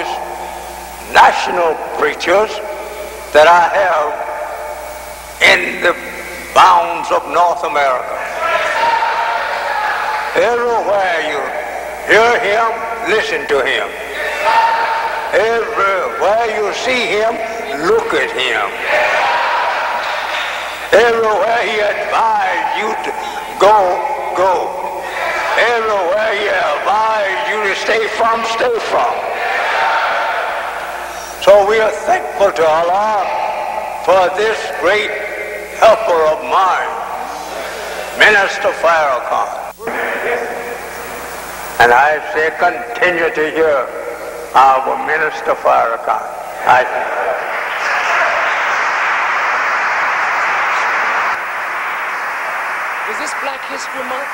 strongest national preachers that I have in the bounds of North America. Everywhere you hear him, listen to him. Everywhere you see him, look at him. Everywhere he advised you to go, go. Everywhere he advised you to stay from, stay from. So we are thankful to Allah for this great helper of mine, Minister Farrakhan. And I say continue to hear our Minister Farrakhan. Is this Black History Month?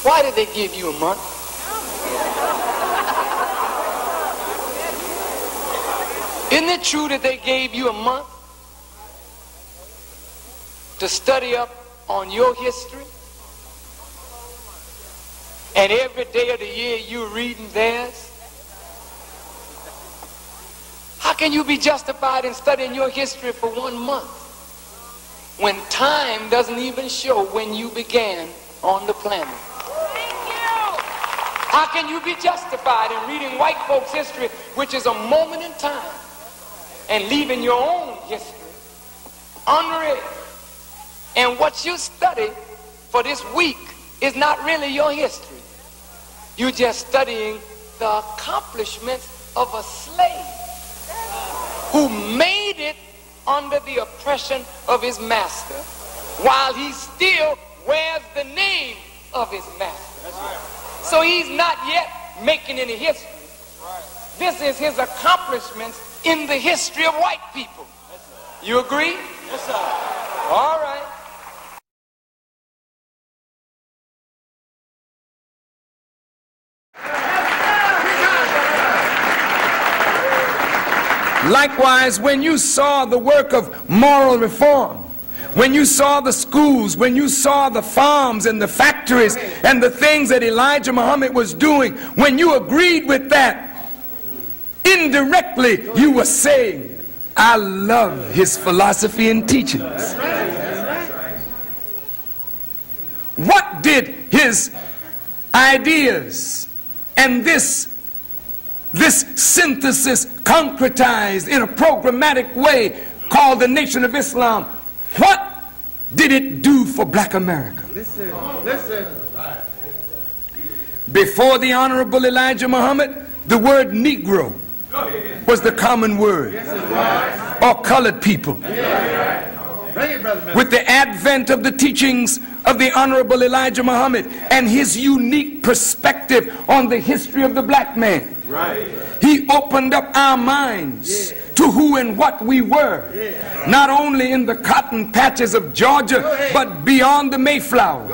Why did they give you a month? Isn't it true that they gave you a month to study up on your history? And every day of the year you're reading theirs? How can you be justified in studying your history for 1 month when time doesn't even show when you began on the planet? How can you be justified in reading white folks' history, which is a moment in time, and leaving your own history unread? And what you study for this week is not really your history. You're just studying the accomplishments of a slave who made it under the oppression of his master while he still wears the name of his master. So he's not yet making any history. This is his accomplishments in the history of white people. You agree? Yes, sir. All right. Likewise, when you saw the work of moral reform, when you saw the schools, when you saw the farms and the factories and the things that Elijah Muhammad was doing, when you agreed with that, indirectly you were saying, I love his philosophy and teachings. What did his ideas and this synthesis concretized in a programmatic way called the Nation of Islam, what did it do for black America? Listen. Before the Honorable Elijah Muhammad, the word Negro was the common word, or colored people. With the advent of the teachings of the Honorable Elijah Muhammad and his unique perspective on the history of the black man, he opened up our minds to who and what we were, not only in the cotton patches of Georgia, but beyond the Mayflower.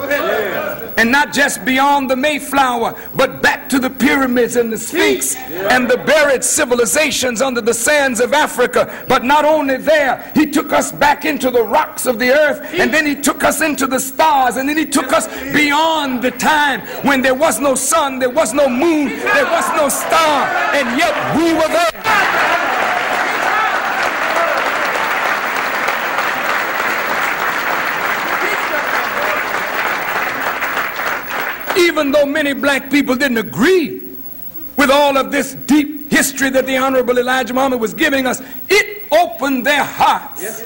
And not just beyond the Mayflower, but back to the pyramids and the Sphinx and the buried civilizations under the sands of Africa. But not only there, he took us back into the rocks of the earth, and then he took us into the stars, and then he took us beyond the time when there was no sun, there was no moon, there was no star, and yet we were there. Even though many black people didn't agree with all of this deep history that the Honorable Elijah Muhammad was giving us, it opened their hearts.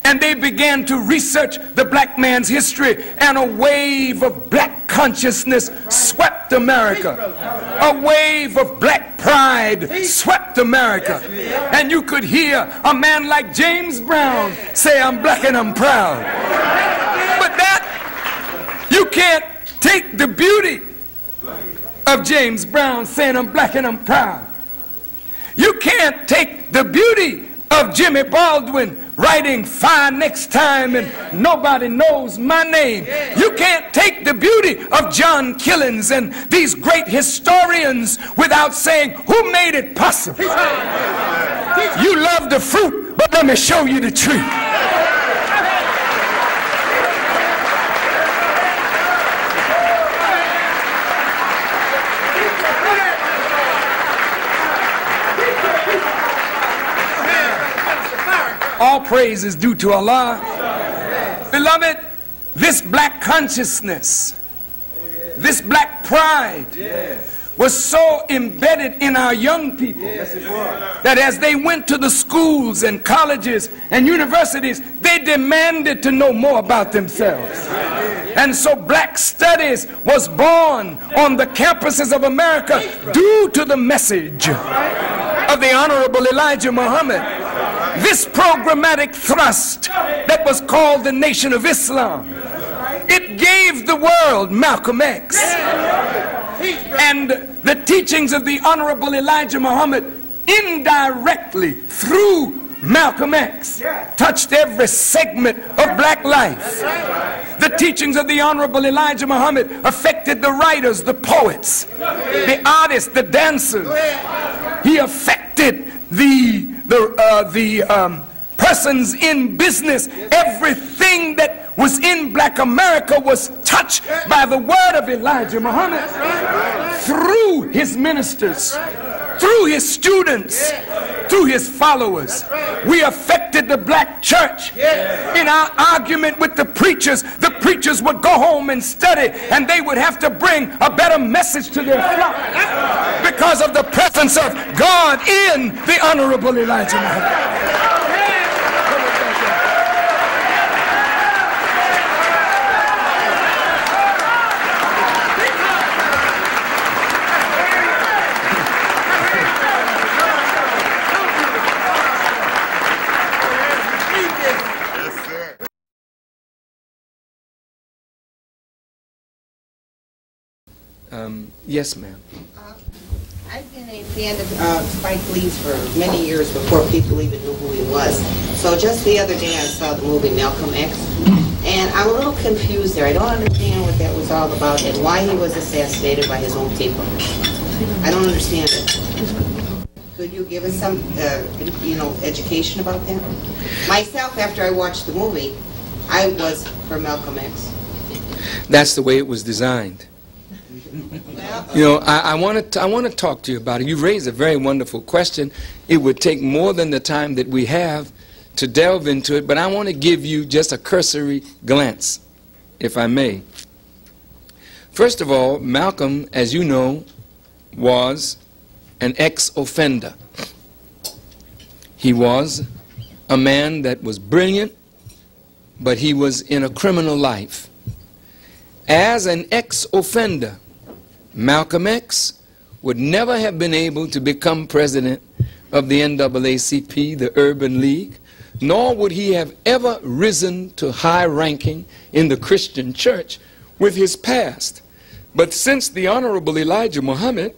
And they began to research the black man's history, and a wave of black consciousness swept America. A wave of black pride swept America. And you could hear a man like James Brown say, I'm black and I'm proud. But that, you can't take the beauty of James Brown saying, I'm black and I'm proud. You can't take the beauty of Jimmy Baldwin writing Fire Next Time and Nobody Knows My Name. You can't take the beauty of John Killens and these great historians without saying, who made it possible? You love the fruit, but let me show you the tree. praise is due to Allah. Beloved, this black consciousness, this black pride was so embedded in our young people that as they went to the schools and colleges and universities, they demanded to know more about themselves. And so black studies was born on the campuses of America due to the message of the Honorable Elijah Muhammad. This programmatic thrust that was called the Nation of Islam, it gave the world Malcolm X. And the teachings of the Honorable Elijah Muhammad indirectly through Malcolm X touched every segment of black life. The teachings of the Honorable Elijah Muhammad affected the writers, the poets, the artists, the dancers. He affected the persons in business. Everything that was in black America was touched by the word of Elijah Muhammad through his ministers, through his students, through his followers. We affected the black church. In our argument with the preachers would go home and study, and they would have to bring a better message to their flock because of the presence of God in the Honorable Elijah Muhammad. Yes, ma'am. I've been a fan of Spike Lee's for many years before people even knew who he was. So just the other day I saw the movie Malcolm X, and I'm a little confused there. I don't understand what that was all about and why he was assassinated by his own people. I don't understand it. Could you give us some, education about that? Myself, after I watched the movie, I was for Malcolm X. That's the way it was designed. You know, I want to talk to you about it. You raised a very wonderful question. It would take more than the time that we have to delve into it, but I want to give you just a cursory glance, if I may. First of all, Malcolm, as you know, was an ex-offender. He was a man that was brilliant, but he was in a criminal life. As an ex-offender, Malcolm X would never have been able to become president of the NAACP, the Urban League, nor would he have ever risen to high ranking in the Christian church with his past. But since the Honorable Elijah Muhammad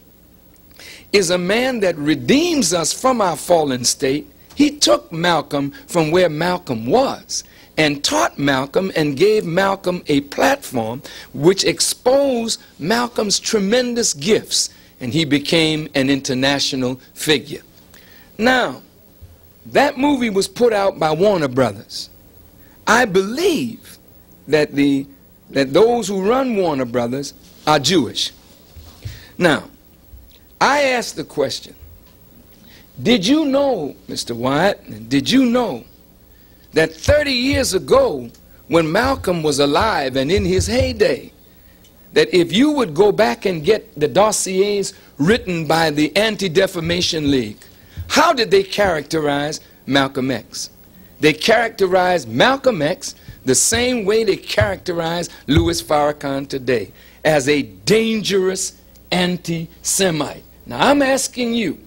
is a man that redeems us from our fallen state, he took Malcolm from where Malcolm was and taught Malcolm and gave Malcolm a platform which exposed Malcolm's tremendous gifts, and he became an international figure. Now, that movie was put out by Warner Brothers. I believe that those who run Warner Brothers are Jewish. Now, I asked the question, did you know, Mr. Wyatt, did you know that 30 years ago, when Malcolm was alive and in his heyday, that if you would go back and get the dossiers written by the Anti-Defamation League, how did they characterize Malcolm X? They characterized Malcolm X the same way they characterize Louis Farrakhan today, as a dangerous anti-Semite. Now I'm asking you,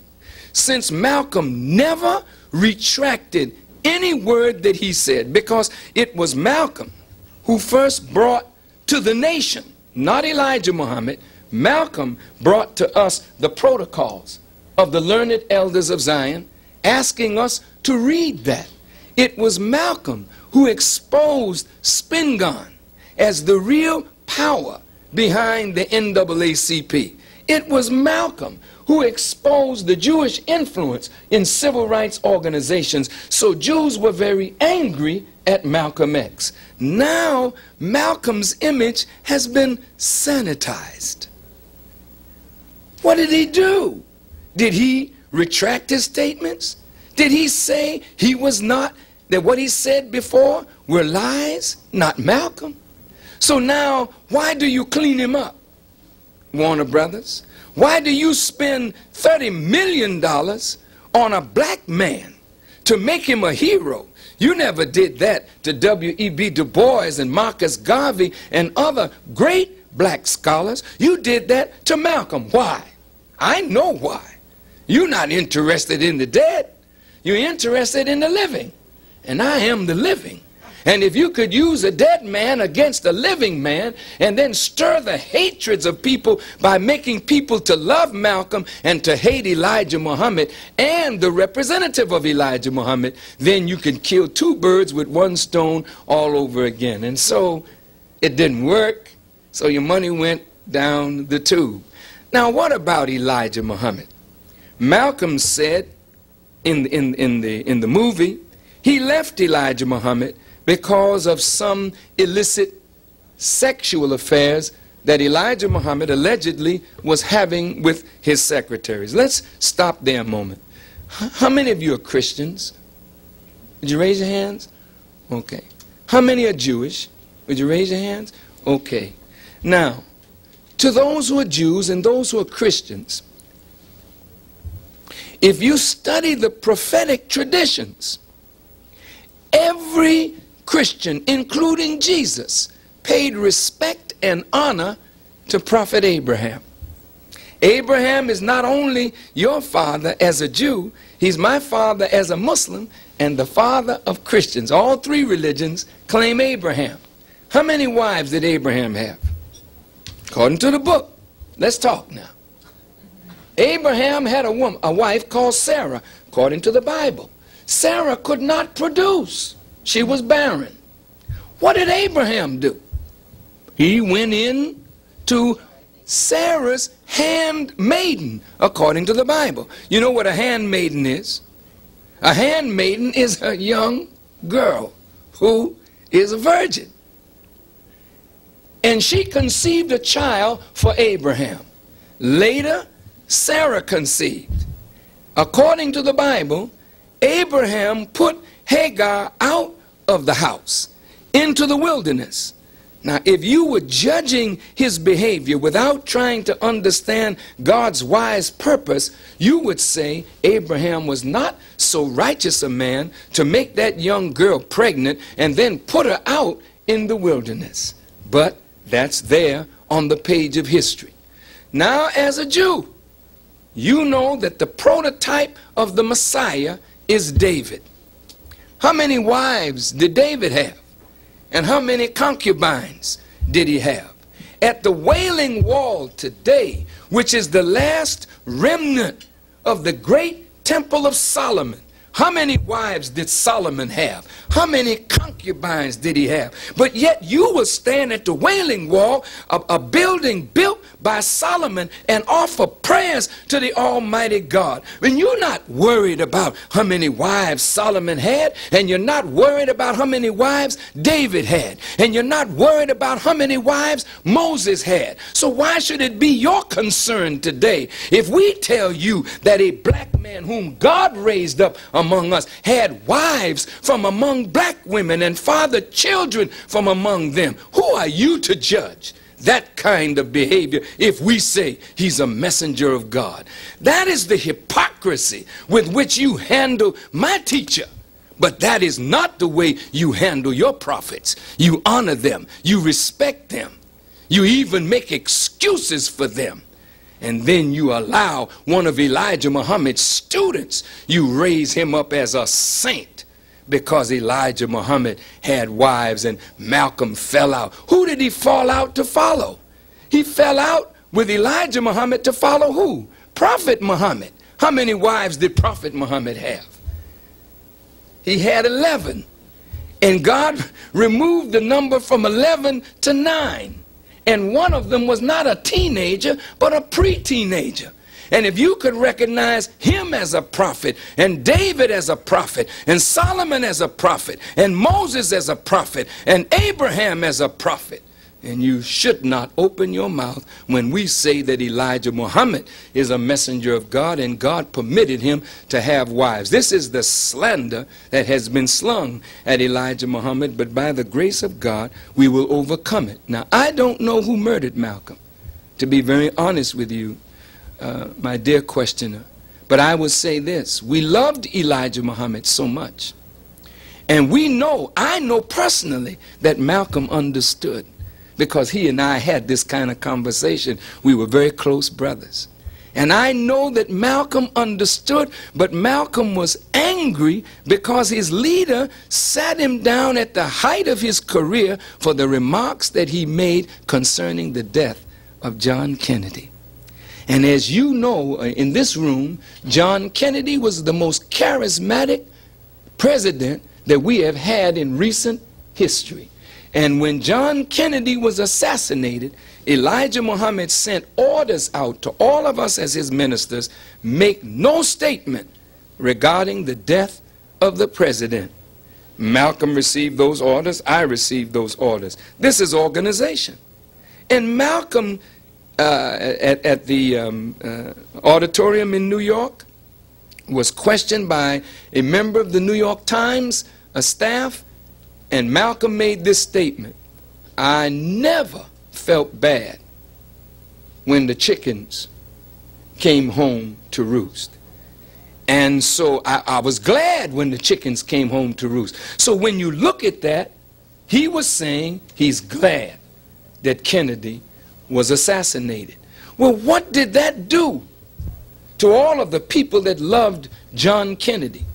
since Malcolm never retracted any word that he said, because it was Malcolm who first brought to the nation, not Elijah Muhammad, Malcolm brought to us the protocols of the learned elders of Zion, asking us to read that. It was Malcolm who exposed Spingarn as the real power behind the NAACP. It was Malcolm who exposed the Jewish influence in civil rights organizations. So Jews were very angry at Malcolm X. Now Malcolm's image has been sanitized. What did he do? Did he retract his statements? Did he say he was not that what he said before were lies? Not Malcolm. So now, why do you clean him up, Warner Brothers? Why do you spend $30 million on a black man to make him a hero? You never did that to W.E.B. Du Bois and Marcus Garvey and other great black scholars. You did that to Malcolm. Why? I know why. You're not interested in the dead. You're interested in the living. And I am the living. And if you could use a dead man against a living man and then stir the hatreds of people by making people to love Malcolm and to hate Elijah Muhammad and the representative of Elijah Muhammad, then you can kill two birds with one stone all over again. And so it didn't work. So your money went down the tube. Now what about Elijah Muhammad? Malcolm said in the movie, he left Elijah Muhammad because of some illicit sexual affairs that Elijah Muhammad allegedly was having with his secretaries. Let's stop there a moment. How many of you are Christians? Would you raise your hands? Okay. How many are Jewish? Would you raise your hands? Okay. Now, to those who are Jews and those who are Christians, if you study the prophetic traditions, every Christian, including Jesus, paid respect and honor to Prophet Abraham. Abraham is not only your father as a Jew, he's my father as a Muslim and the father of Christians. All three religions claim Abraham. How many wives did Abraham have? According to the book. Let's talk now. Abraham had a wife called Sarah, according to the Bible. Sarah could not produce. She was barren. What did Abraham do? He went in to Sarah's handmaiden, according to the Bible. You know what a handmaiden is? A handmaiden is a young girl who is a virgin. And she conceived a child for Abraham. Later, Sarah conceived. According to the Bible, Abraham put Hagar out of the house into the wilderness. Now, if you were judging his behavior without trying to understand God's wise purpose, you would say Abraham was not so righteous a man to make that young girl pregnant and then put her out in the wilderness. But that's there on the page of history. Now, as a Jew, you know that the prototype of the Messiah is David. How many wives did David have? And how many concubines did he have? At the Wailing Wall today, which is the last remnant of the great Temple of Solomon, how many wives did Solomon have? How many concubines did he have? But yet you will stand at the Wailing Wall, a building built by Solomon, and offer prayers to the Almighty God. When you're not worried about how many wives Solomon had, and you're not worried about how many wives David had, and you're not worried about how many wives Moses had. So why should it be your concern today if we tell you that a black man whom God raised up among us had wives from among black women and fathered children from among them? Who are you to judge that kind of behavior if we say he's a messenger of God? That is the hypocrisy with which you handle my teacher. But that is not the way you handle your prophets. You honor them. You respect them. You even make excuses for them. And then you allow one of Elijah Muhammad's students, you raise him up as a saint because Elijah Muhammad had wives and Malcolm fell out. Who did he fall out to follow? He fell out with Elijah Muhammad to follow who? Prophet Muhammad. How many wives did Prophet Muhammad have? He had 11. And God removed the number from 11 to 9. And one of them was not a teenager, but a pre-teenager. And if you could recognize him as a prophet, and David as a prophet, and Solomon as a prophet, and Moses as a prophet, and Abraham as a prophet, And you should not open your mouth when we say that Elijah Muhammad is a messenger of God and God permitted him to have wives. This is the slander that has been slung at Elijah Muhammad, but by the grace of God, we will overcome it. Now, I don't know who murdered Malcolm, to be very honest with you, my dear questioner, but I will say this. We loved Elijah Muhammad so much, and I know personally that Malcolm understood, because he and I had this kind of conversation. We were very close brothers. And I know that Malcolm understood, but Malcolm was angry because his leader sat him down at the height of his career for the remarks that he made concerning the death of John Kennedy. And as you know, in this room, John Kennedy was the most charismatic president that we have had in recent history. And when John Kennedy was assassinated, Elijah Muhammad sent orders out to all of us as his ministers, make no statement regarding the death of the president. Malcolm received those orders. I received those orders. This is organization. And Malcolm, at the auditorium in New York, was questioned by a member of the New York Times, a staff, and Malcolm made this statement: I never felt bad when the chickens came home to roost. And so I was glad when the chickens came home to roost. So when you look at that, he was saying he's glad that Kennedy was assassinated. Well, what did that do to all of the people that loved John Kennedy?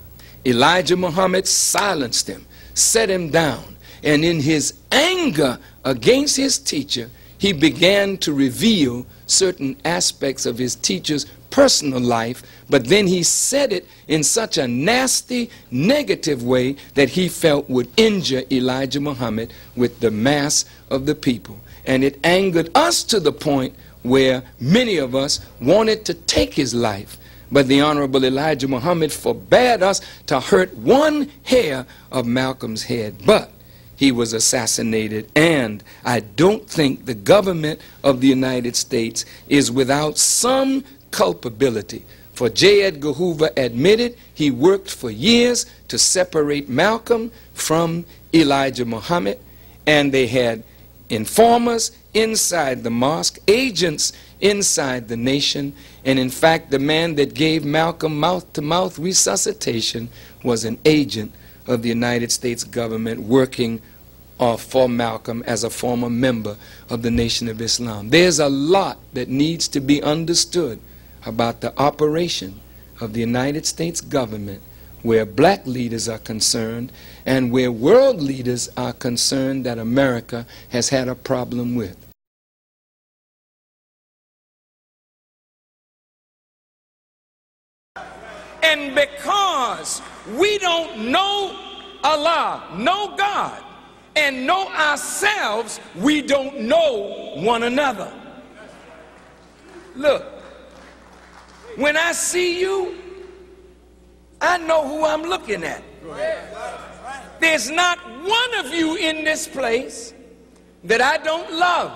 Elijah Muhammad silenced him, set him down, and in his anger against his teacher, he began to reveal certain aspects of his teacher's personal life, but then he said it in such a nasty, negative way that he felt would injure Elijah Muhammad with the mass of the people. And it angered us to the point where many of us wanted to take his life. But the Honorable Elijah Muhammad forbade us to hurt one hair of Malcolm's head. But he was assassinated, and I don't think the government of the United States is without some culpability. For J. Edgar Hoover admitted he worked for years to separate Malcolm from Elijah Muhammad, and they had informers inside the mosque, agents inside the nation, and in fact the man that gave Malcolm mouth-to-mouth resuscitation was an agent of the United States government working for Malcolm as a former member of the Nation of Islam. There's a lot that needs to be understood about the operation of the United States government where black leaders are concerned and where world leaders are concerned that America has had a problem with. And because we don't know Allah, know God, and know ourselves, we don't know one another. Look, when I see you, I know who I'm looking at. There's not one of you in this place that I don't love.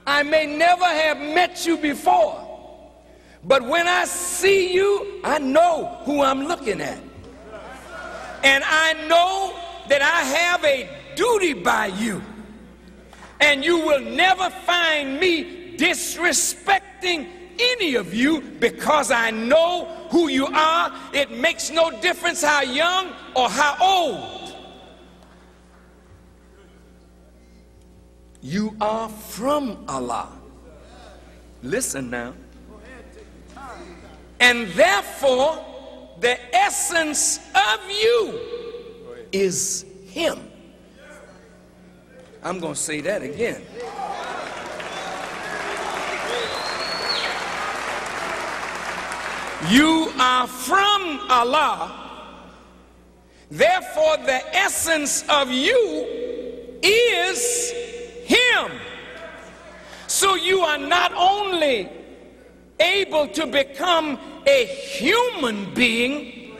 I may never have met you before, but when I see you, I know who I'm looking at. And I know that I have a duty by you. And you will never find me disrespecting any of you because I know who you are. It makes no difference how young or how old. You are from Allah. Listen now. And therefore, the essence of you is Him. I'm going to say that again. You are from Allah. Therefore, the essence of you is Him. So you are not only able to become a human being,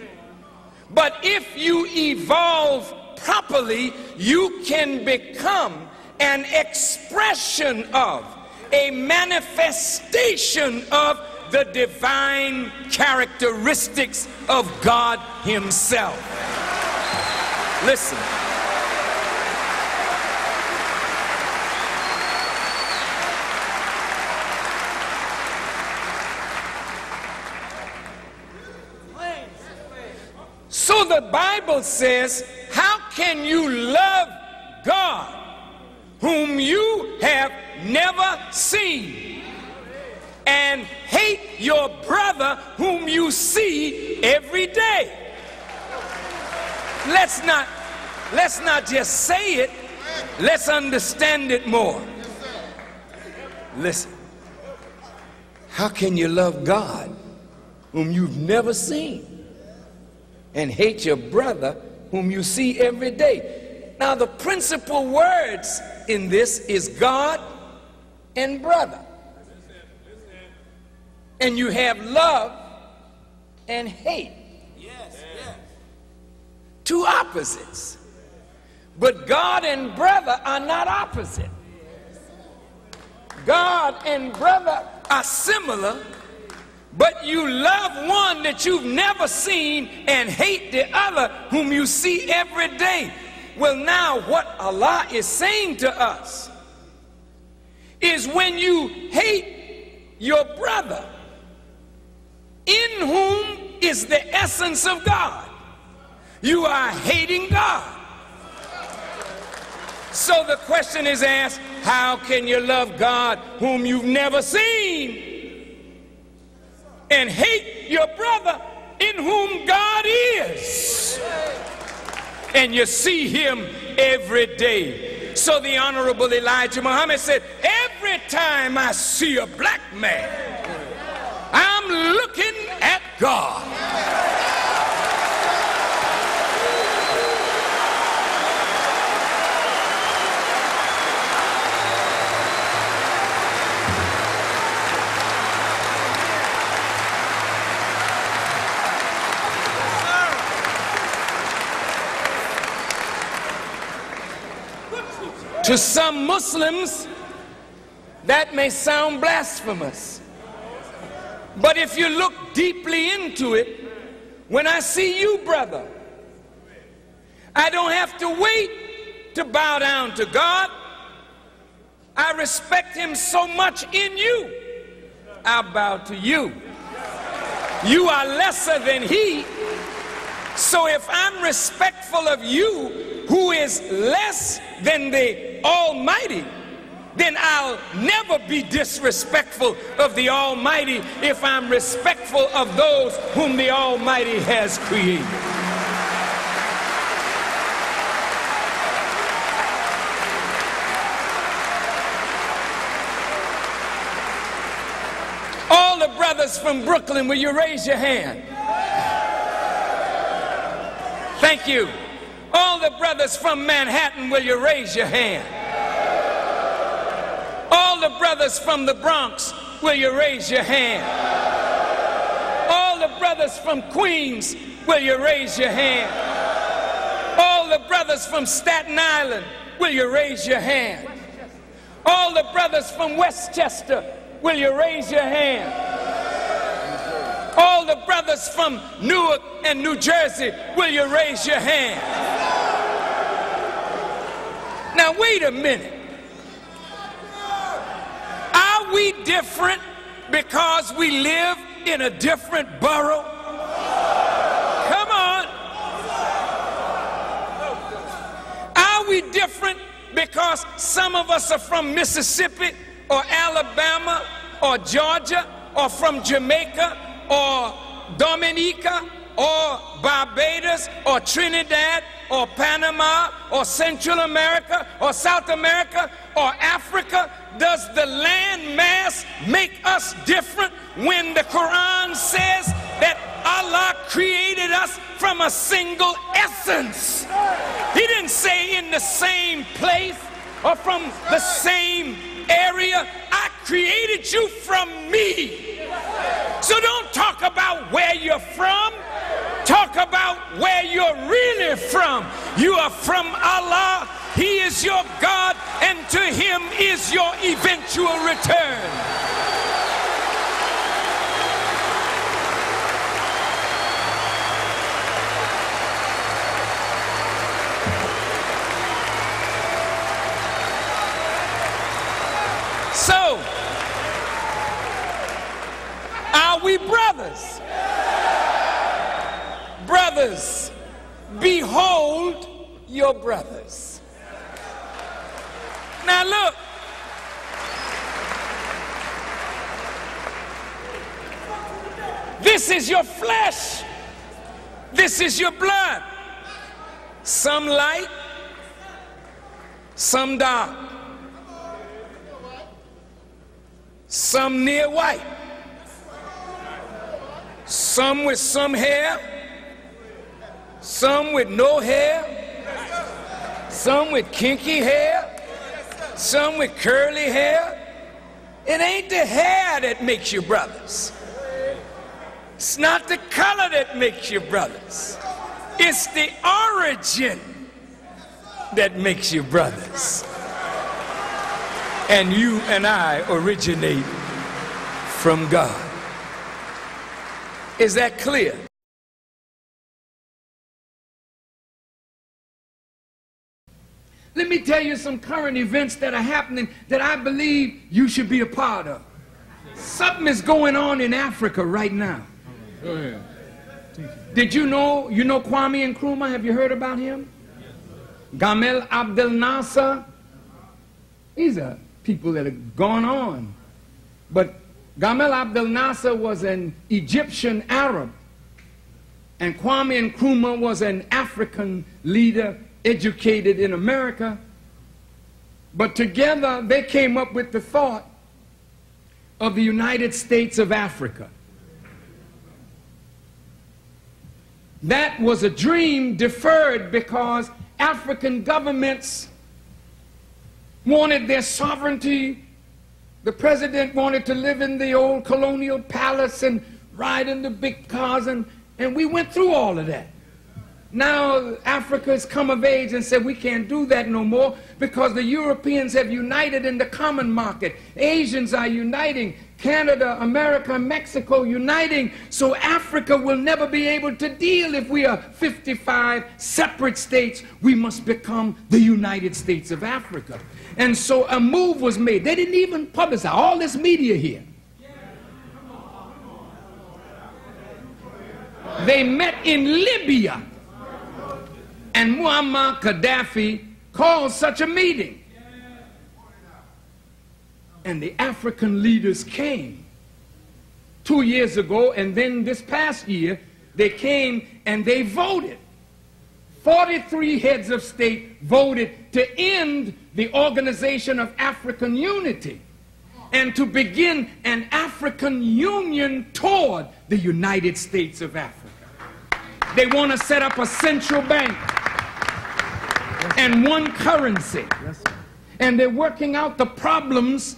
but if you evolve properly, you can become an expression of, a manifestation of the divine characteristics of God himself. Listen. So the Bible says, how can you love God whom you have never seen and hate your brother whom you see every day? Let's not just say it, let's understand it more. Listen, how can you love God whom you've never seen and hate your brother whom you see every day? Now, the principal words in this is God and brother. And you have love and hate. Two opposites. But God and brother are not opposite. God and brother are similar, but you love one that you've never seen and hate the other whom you see every day. Well, now what Allah is saying to us is, when you hate your brother, in whom is the essence of God, you are hating God. So the question is asked, how can you love God whom you've never seen and hate your brother in whom God is, and you see him every day? So the Honorable Elijah Muhammad said, every time I see a black man, I'm looking at God. To some Muslims, that may sound blasphemous. But if you look deeply into it, when I see you, brother, I don't have to wait to bow down to God. I respect him so much in you, I bow to you. You are lesser than he. So if I'm respectful of you, who is less than the Almighty, then I'll never be disrespectful of the Almighty if I'm respectful of those whom the Almighty has created. All the brothers from Brooklyn, will you raise your hand? Thank you. All the brothers from Manhattan, will you raise your hand? All the brothers from the Bronx, will you raise your hand? All the brothers from Queens, will you raise your hand? All the brothers from Staten Island, will you raise your hand? All the brothers from Westchester, will you raise your hand? All the brothers from Newark and New Jersey, will you raise your hand? Now wait a minute. Are we different because we live in a different borough? Come on. Are we different because some of us are from Mississippi or Alabama or Georgia or from Jamaica or Dominica or Barbados or Trinidad or Panama or Central America or South America or Africa? Does the land mass make us different when the Quran says that Allah created us from a single essence? He didn't say in the same place or from the same area. I created you from me. So don't talk about where you're from. talk about where you're really from. You are from Allah. He is your God, and to him is your eventual return. So, are we brothers? Brothers, behold your brothers. Now look, this is your flesh, this is your blood, some light, some dark, some near white, some with some hair, some with no hair, some with kinky hair, some with curly hair. It ain't the hair that makes you brothers. It's not the color that makes you brothers. It's the origin that makes you brothers. And you and I originate from God. Is that clear? Let me tell you some current events that are happening that I believe you should be a part of. Something is going on in Africa right now. Go ahead. Did you know Kwame Nkrumah? Have you heard about him? Gamal Abdel Nasser. These are people that have gone on. But Gamal Abdel Nasser was an Egyptian Arab. And Kwame Nkrumah was an African leader educated in America, but together they came up with the thought of the United States of Africa. That was a dream deferred because African governments wanted their sovereignty. The president wanted to live in the old colonial palace and ride in the big cars, and we went through all of that. Now Africa has come of age and said we can't do that no more because the Europeans have united in the common market. Asians are uniting. Canada, America, Mexico uniting. So Africa will never be able to deal if we are 55 separate states. We must become the United States of Africa. And so a move was made. They didn't even publicize all this media here. They met in Libya. And Muammar Gaddafi called such a meeting. And the African leaders came 2 years ago, and then this past year, they came and they voted. 43 heads of state voted to end the Organization of African Unity and to begin an African Union toward the United States of Africa. They want to set up a central bank and one currency. And they're working out the problems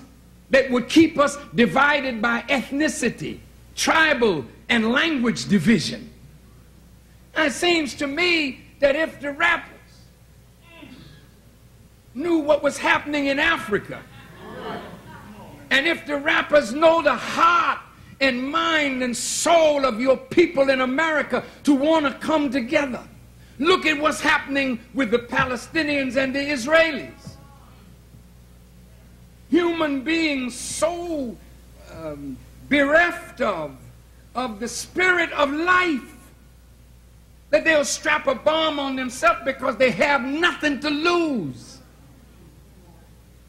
that would keep us divided by ethnicity, tribal, and language division. Now, it seems to me that if the rappers knew what was happening in Africa, and if the rappers know the heart and mind and soul of your people in America to want to come together. Look at what's happening with the Palestinians and the Israelis. Human beings so bereft of the spirit of life that they'll strap a bomb on themselves because they have nothing to lose.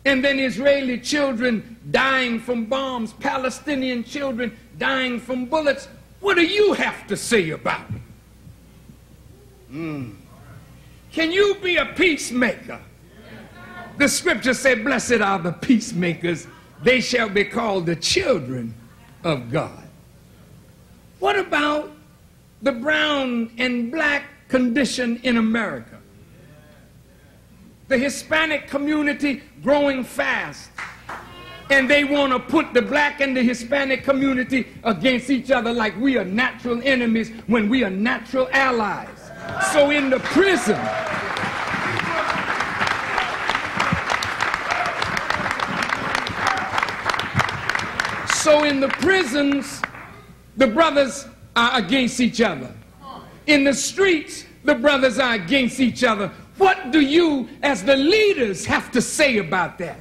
And then Israeli children dying from bombs, Palestinian children dying from bullets. What do you have to say about it? Can you be a peacemaker? The scripture said, blessed are the peacemakers, they shall be called the children of God. What about the brown and black condition in America? The Hispanic community growing fast. And they want to put the black and the Hispanic community against each other like we are natural enemies when we are natural allies. So in the prison, prisons, the brothers are against each other. In the streets, the brothers are against each other. What do you, as the leaders, have to say about that?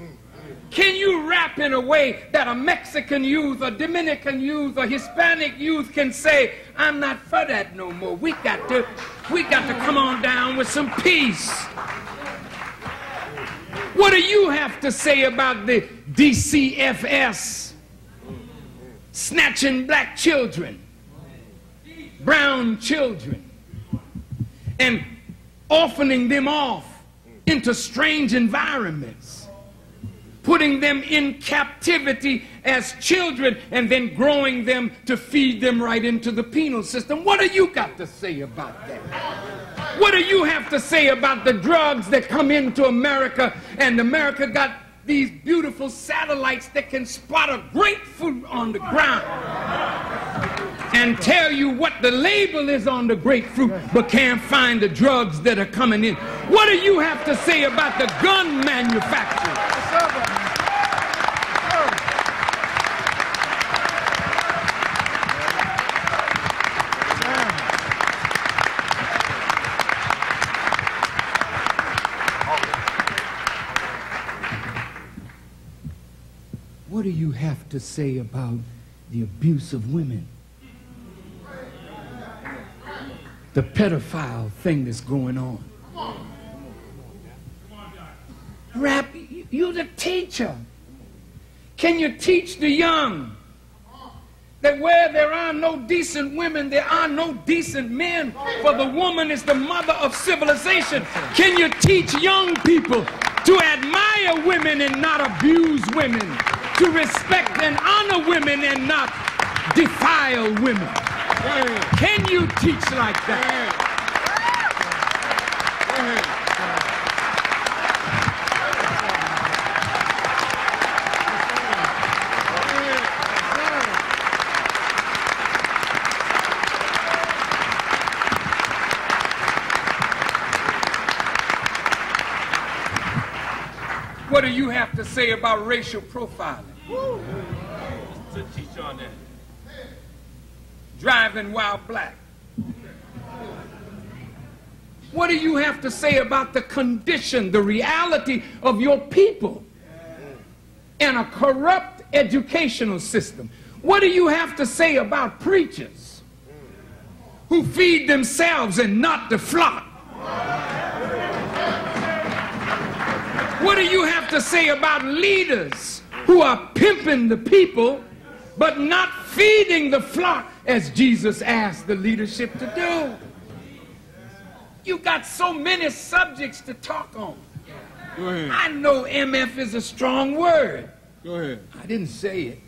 Can you rap in a way that a Mexican youth, a Dominican youth, a Hispanic youth can say, I'm not for that no more. We got to come on down with some peace. What do you have to say about the DCFS snatching black children, brown children, and orphaning them off into strange environments, putting them in captivity as children and then growing them to feed them right into the penal system? What do you got to say about that? What do you have to say about the drugs that come into America, and America got these beautiful satellites that can spot a grapefruit on the ground and tell you what the label is on the grapefruit, but can't find the drugs that are coming in? What do you have to say about the gun manufacturers? What do you have to say about the abuse of women? The pedophile thing that's going on. Rap, you're the teacher. Can you teach the young that where there are no decent women, there are no decent men, for the woman is the mother of civilization? Can you teach young people to admire women and not abuse women, to respect and honor women and not defile women? Can you teach like that? What do you have to say about racial profiling? To teach on that. Driving while black. What do you have to say about the condition, the reality of your people and a corrupt educational system? What do you have to say about preachers who feed themselves and not the flock? What do you have to say about leaders who are pimping the people but not feeding the flock as Jesus asked the leadership to do? You got so many subjects to talk on. Go ahead. I know MF is a strong word. Go ahead. I didn't say it.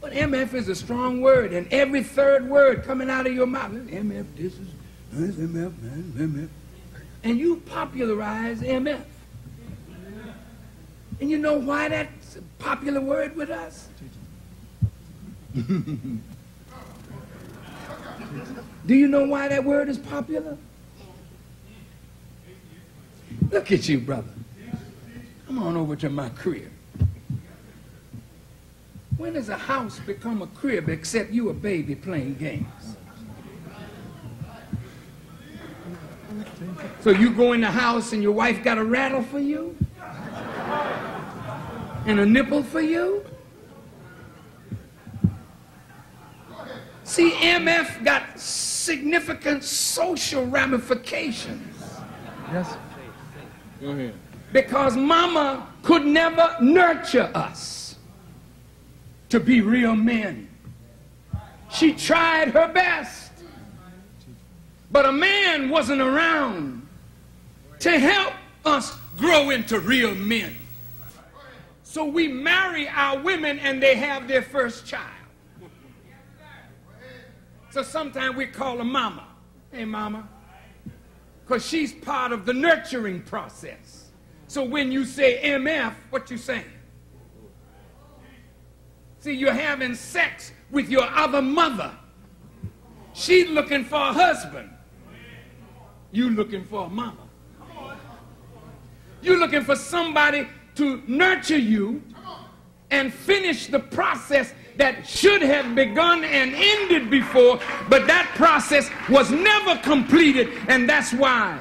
But MF is a strong word, and every third word coming out of your mouth, MF, this is MF, man, MF. And you popularize MF. And you know why that's a popular word with us? Do you know why that word is popular? Look at you, brother. Come on over to my crib. When does a house become a crib except you a baby playing games? So you go in the house and your wife got a rattle for you? And a nipple for you? See, MF got significant social ramifications. Yes. Go ahead. Because mama could never nurture us to be real men. She tried her best. But a man wasn't around to help us grow into real men. So we marry our women and they have their first child. So sometimes we call her mama. Hey, mama. Because she's part of the nurturing process. So when you say MF, what you saying? See, you're having sex with your other mother. She's looking for a husband. You looking for a mama. You're looking for somebody to nurture you and finish the process that should have begun and ended before, but that process was never completed, and that's why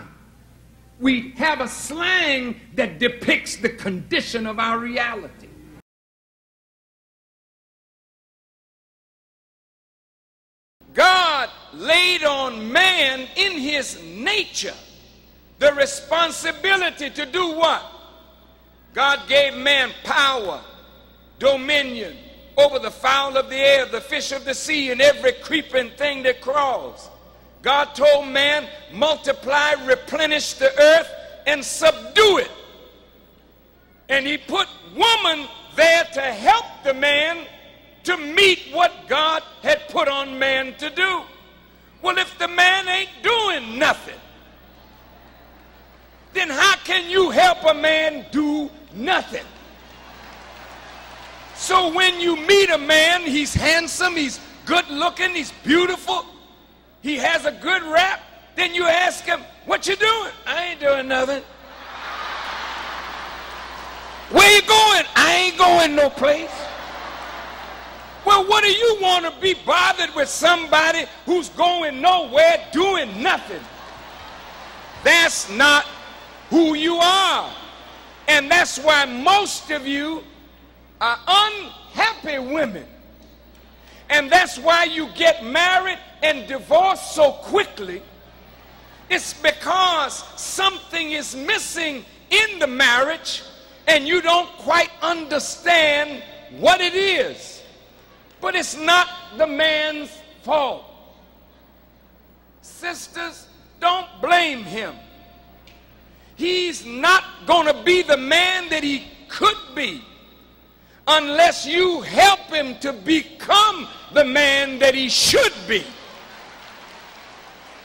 we have a slang that depicts the condition of our reality. God laid on man in his nature the responsibility to do what? God gave man power, dominion over the fowl of the air, the fish of the sea, and every creeping thing that crawls. God told man, multiply, replenish the earth, and subdue it. And he put woman there to help the man to meet what God had put on man to do. Well, if the man ain't doing nothing, then how can you help a man do nothing? So when you meet a man, he's handsome, he's good looking, he's beautiful, he has a good rap, then you ask him, what you doing? I ain't doing nothing. Where you going? I ain't going no place. Well, what do you want to be bothered with somebody who's going nowhere doing nothing? That's not who you are. And that's why most of you are unhappy women. And that's why you get married and divorced so quickly. It's because something is missing in the marriage and you don't quite understand what it is. But it's not the man's fault. Sisters, don't blame him. He's not going to be the man that he could be unless you help him to become the man that he should be.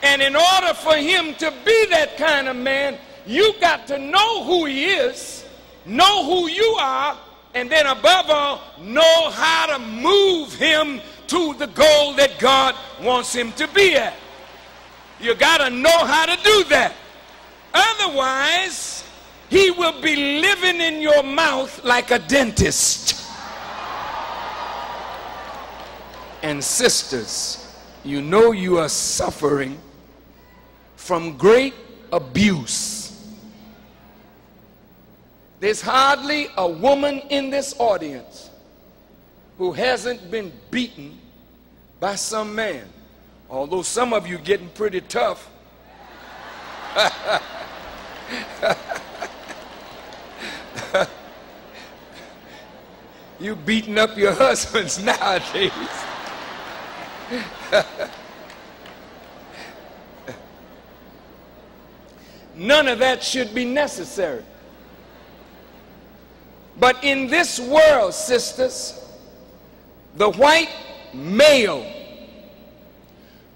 And in order for him to be that kind of man, you got to know who he is, know who you are, and then above all, know how to move him to the goal that God wants him to be at. You got to know how to do that. Otherwise, he will be living in your mouth like a dentist. And sisters, you know you are suffering from great abuse. There's hardly a woman in this audience who hasn't been beaten by some man. Although some of you getting pretty tough. You beating up your husbands nowadays. None of that should be necessary. But in this world, sisters, the white male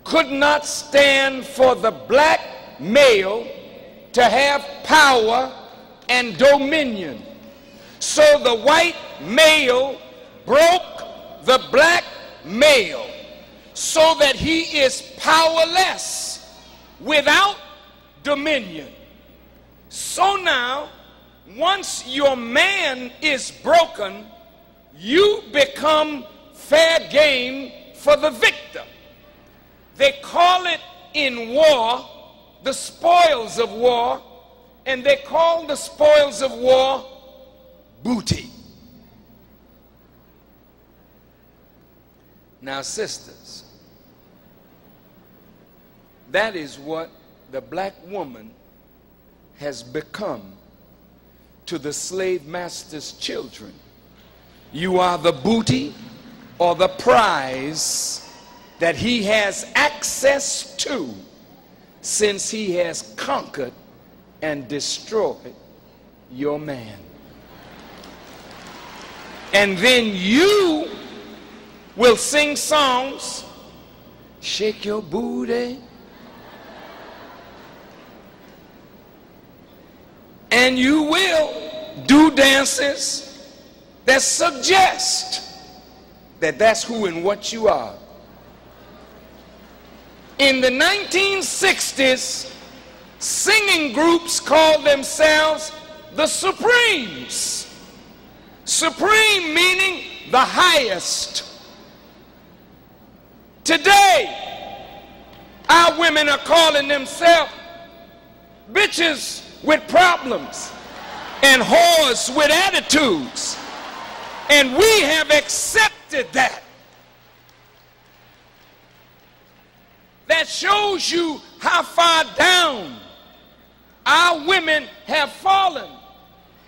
could not stand for the black male to have power and dominion. So the white male broke the black male so that he is powerless without dominion. So now, once your man is broken, you become fair game for the victim. They call it in war the spoils of war, and they call the spoils of war booty. Now, sisters, that is what the black woman has become to the slave master's children. You are the booty or the prize that he has access to since he has conquered and destroyed your man. And then you will sing songs, shake your booty, and you will do dances that suggest that that's who and what you are. In the 1960s, singing groups called themselves the Supremes. Supreme meaning the highest. Today, our women are calling themselves bitches with problems and whores with attitudes. And we have accepted that. That shows you how far down our women have fallen.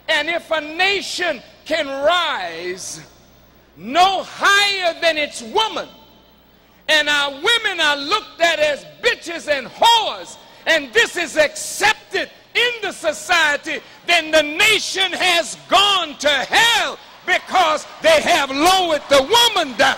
And if a nation can rise no higher than its woman, and our women are looked at as bitches and whores, and this is accepted in the society, then the nation has gone to hell, because they have lowered the woman down.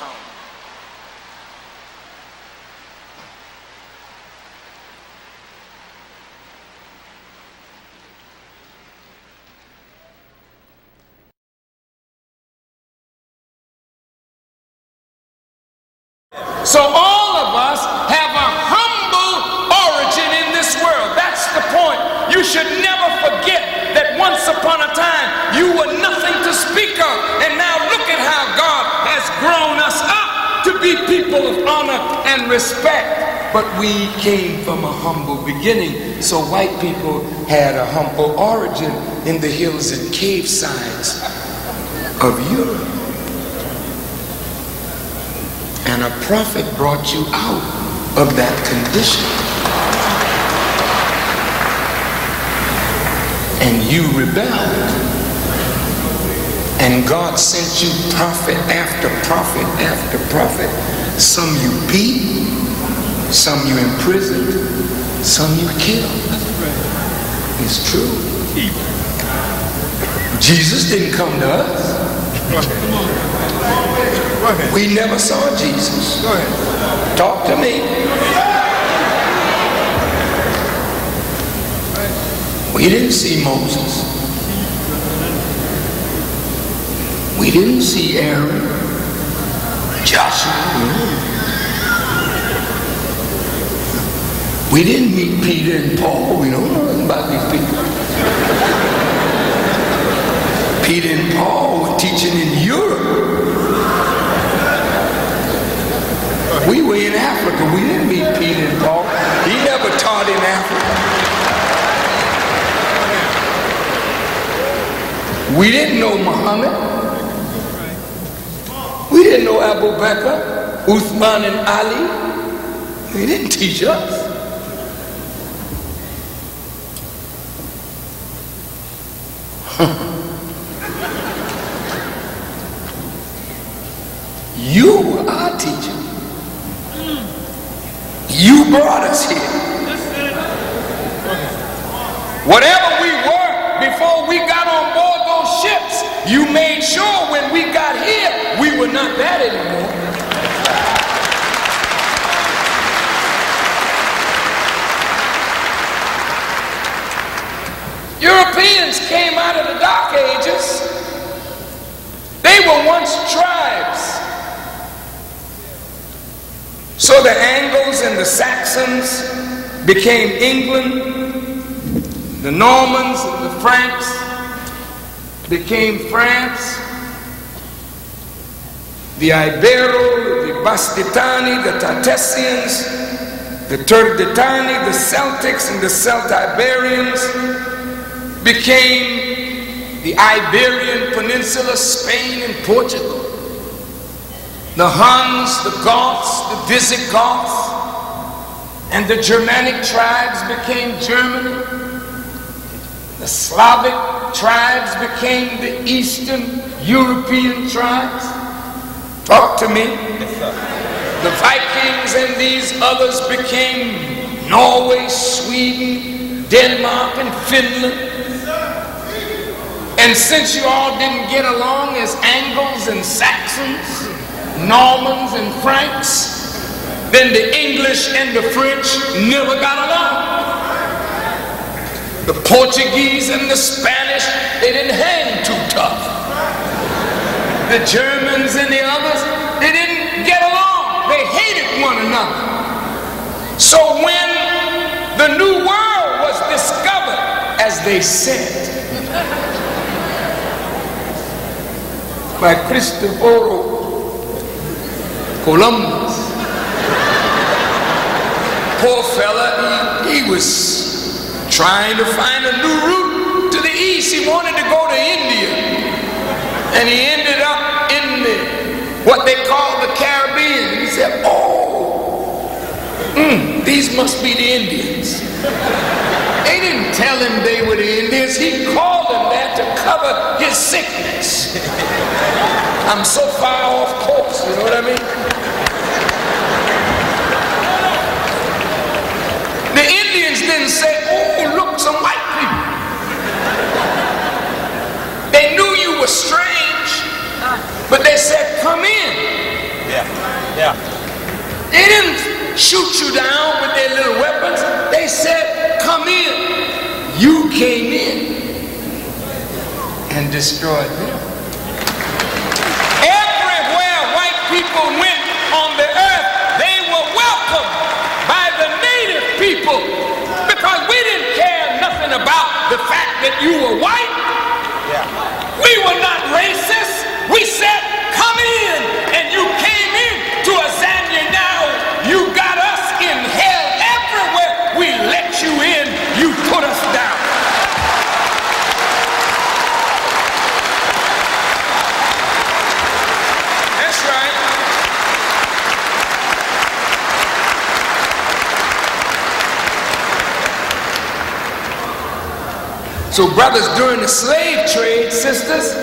So all of us have a humble origin in this world. That's the point. You should never forget that once upon a time you were nothing to speak of, and now look at how God has grown us up to be people of honor and respect. But we came from a humble beginning. So white people had a humble origin in the hills and cave sides of Europe. And a prophet brought you out of that condition. And you rebelled. And God sent you prophet after prophet after prophet. Some you beat, some you imprisoned, some you killed. It's true. Jesus didn't come to us. We never saw Jesus. Talk to me. We didn't see Moses. We didn't see Aaron, Joshua. We didn't meet Peter and Paul. We don't know nothing about these people. Peter and Paul were teaching in Europe. We were in Africa. We didn't meet Peter and Paul. He never taught in Africa. We didn't know Muhammad. We didn't know Abu Bakr, Uthman and Ali. They didn't teach us. You were our teacher. You brought us here. Whatever we were before we got on board those ships, you made sure when we got here, we were not that anymore. Europeans came out of the Dark Ages. They were once tribes. So the Angles and the Saxons became England. The Normans and the Franks became France. The Ibero, the Bastitani, the Tartessians, the Turdetani, the Celtics, and the Celtiberians became the Iberian Peninsula, Spain and Portugal. The Huns, the Goths, the Visigoths, and the Germanic tribes became Germany. The Slavic tribes became the Eastern European tribes. Talk to me. The Vikings and these others became Norway, Sweden, Denmark, and Finland. And since you all didn't get along as Angles and Saxons, Normans and Franks, then the English and the French never got along. The Portuguese and the Spanish, they didn't hang too tough. The Germans and the others, they didn't get along. They hated one another. So when the New World was discovered, as they said, by Cristoforo Columbus, poor fella, he was trying to find a new route to the east. He wanted to go to India. And he ended up in what they call the Caribbean. He said, oh, these must be the Indians. They didn't tell him they were the Indians. He called them that to cover his sickness. I'm so far off course, you know what I mean? The Indians didn't say, oh, look, some white people. They knew you were strange, but they said, come in. Yeah. They didn't shoot you down with their little weapons. They said, come in. You came in and destroyed them. Everywhere white people went on the earth, they were welcomed by the native people because we didn't care nothing about the fact that you were white. We were not racist. We said, come in, and you came in to Azania now. You got us in hell everywhere. We let you in. You put us down. That's right. So brothers, during the slave trade, sisters,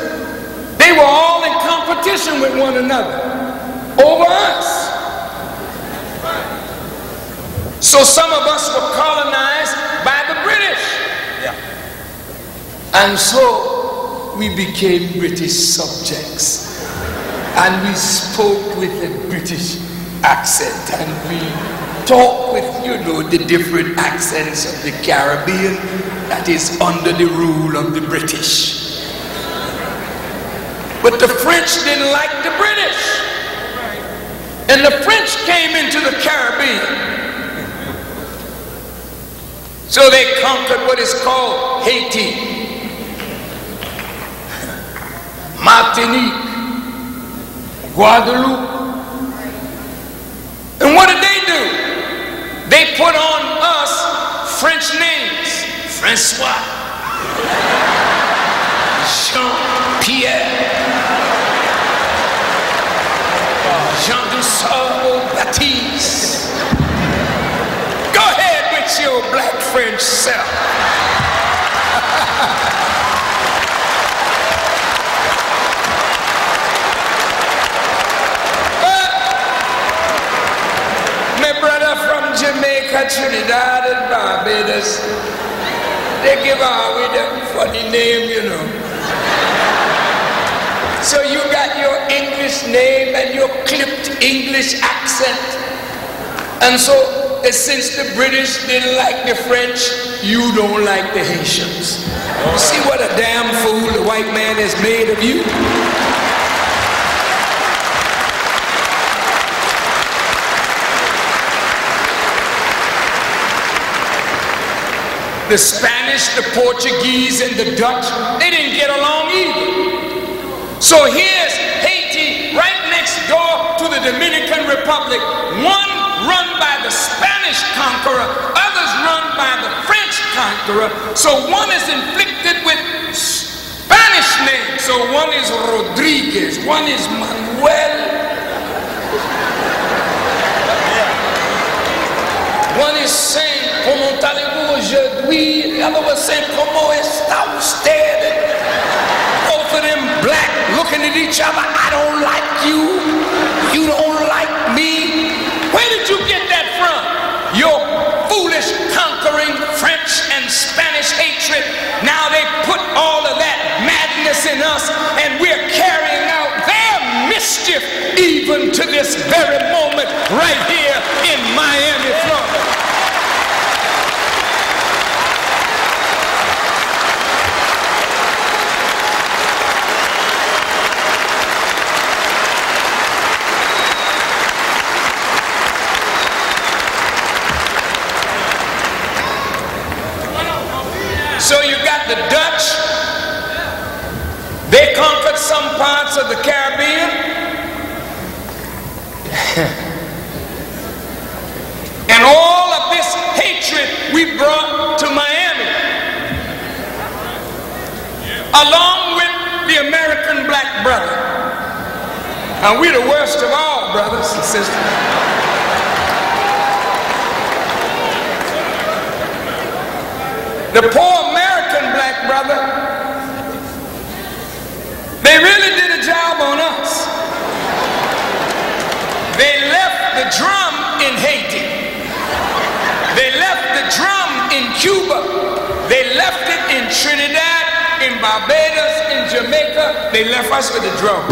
they were all in competition with one another over us. So some of us were colonized by the British. And so we became British subjects. And we spoke with a British accent. And we talked with, the different accents of the Caribbean that is under the rule of the British. But the French didn't like the British. And the French came into the Caribbean. So they conquered what is called Haiti, Martinique, Guadeloupe. And what did they do? They put on us French names. Francois, Jean-Pierre, Jean-Dussard, Baptiste. Go ahead with your black French self. My brother from Jamaica, Trinidad, and Barbados, they give away them funny name, So you got your English name and your clipped English accent. And so since the British didn't like the French, you don't like the Haitians. You see what a damn fool the white man has made of you? The Spanish, the Portuguese, and the Dutch, they didn't get along either. So here's Haiti right next door to the Dominican Republic. One run by the Spanish conqueror, others run by the French conqueror. So one is inflicted with Spanish names. So one is Rodriguez, one is Manuel, one is Saint. Comment allez-vous aujourd'hui? The other was saying, ¿Cómo está usted? Both of them black looking at each other. I don't like you. You don't like me. Where did you get that from? Your foolish conquering French and Spanish hatred. Now they put all of that madness in us and we're carrying out their mischief even to this very moment right here in Miami, Florida. some parts of the Caribbean. And all of this hatred we brought to Miami, along with the American black brother. And we're the worst of all, brothers and sisters. The poor American black brother, they really did a job on us. They left the drum in Haiti. They left the drum in Cuba. They left it in Trinidad, in Barbados, in Jamaica. They left us with the drum.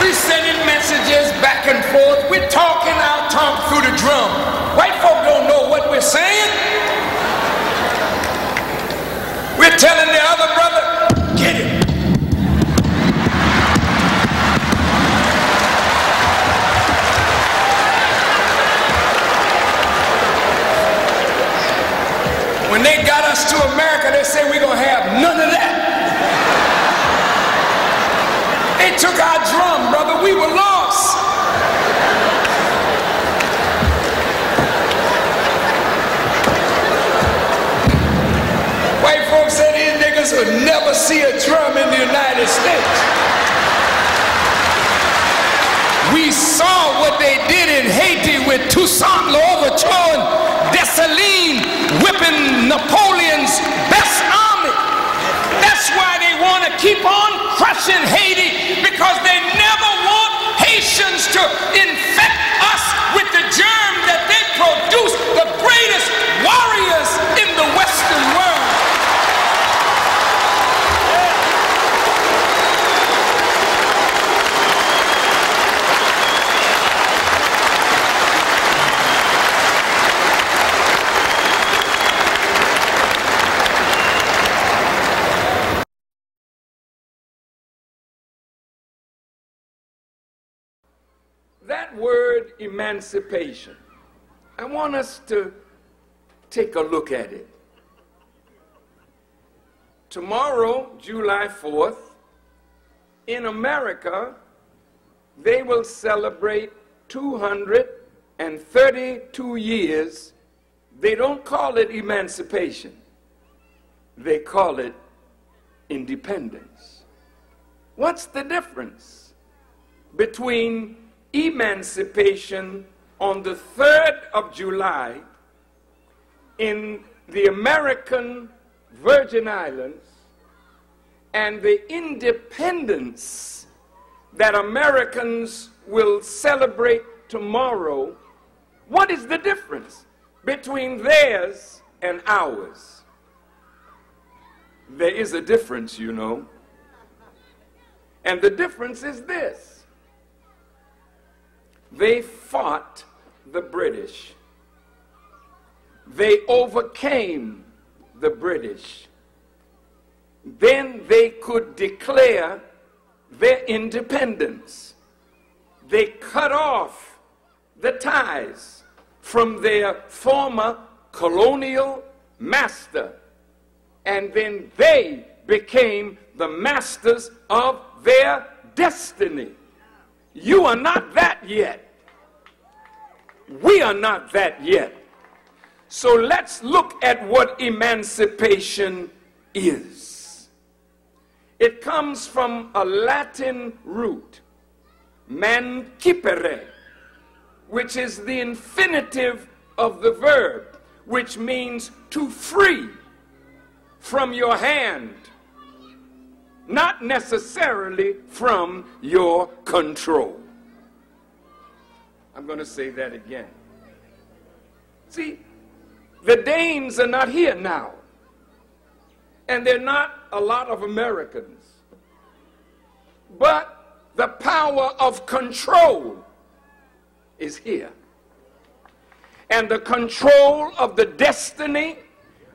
We sending messages back and forth. We're talking our talk through the drum. White folk don't know what we're saying. We're telling the other brother, get it. When they got us to America, they said we're going to have none of that. They took our drum, brother. We were lost. White folks said these niggas would never see a drum in the United States. We saw what they did in Haiti with Toussaint Louverture and Dessalines whipping Napoleon's best army. That's why they want to keep on crushing Haiti, because they never want Haitians to infect us with the germ that they produce, the greatest warriors in the Western world. That word emancipation, I want us to take a look at it. Tomorrow, July 4th, in America, they will celebrate 232 years. They don't call it emancipation. They call it independence. What's the difference between emancipation on the 3rd of July in the American Virgin Islands and the independence that Americans will celebrate tomorrow? What is the difference between theirs and ours? There is a difference, you know. And the difference is this. They fought the British. They overcame the British. Then they could declare their independence. They cut off the ties from their former colonial master. And then they became the masters of their destiny. You are not that yet. We are not that yet. So let's look at what emancipation is. It comes from a Latin root, mancipere, which is the infinitive of the verb, which means to free from your hand, not necessarily from your control. I'm going to say that again. See, the Danes are not here now, and they're not a lot of Americans, but the power of control is here. And the control of the destiny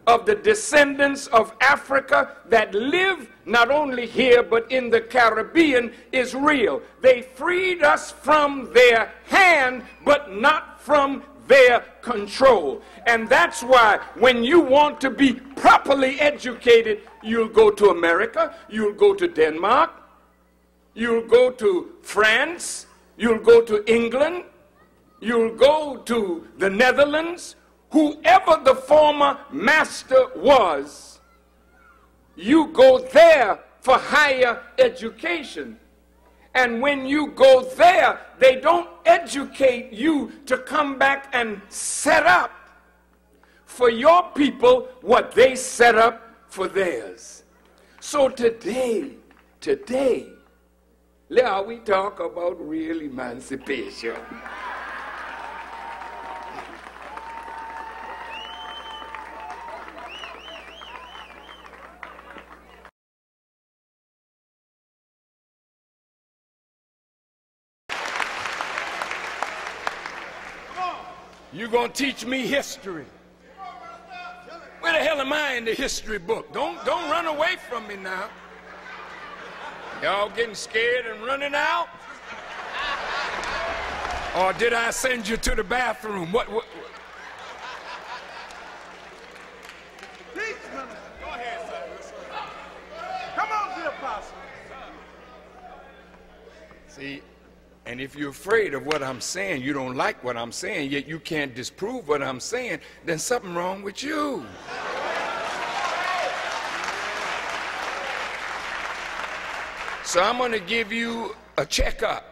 of the descendants of Africa that live not only here but in the Caribbean is real. They freed us from their hand but not from their control. And that's why when you want to be properly educated, you'll go to America, you'll go to Denmark, you'll go to France, you'll go to England, you'll go to the Netherlands. Whoever the former master was, you go there for higher education. And when you go there, they don't educate you to come back and set up for your people what they set up for theirs. So today, let we talk about real emancipation. You're going to teach me history. Where the hell am I in the history book? Don't run away from me now. Y'all getting scared and running out? Or did I send you to the bathroom? What? Teach, minister. Go ahead, sir. Come on, the apostle. See, and if you're afraid of what I'm saying, you don't like what I'm saying, yet you can't disprove what I'm saying, then something wrong with you. So I'm going to give you a checkup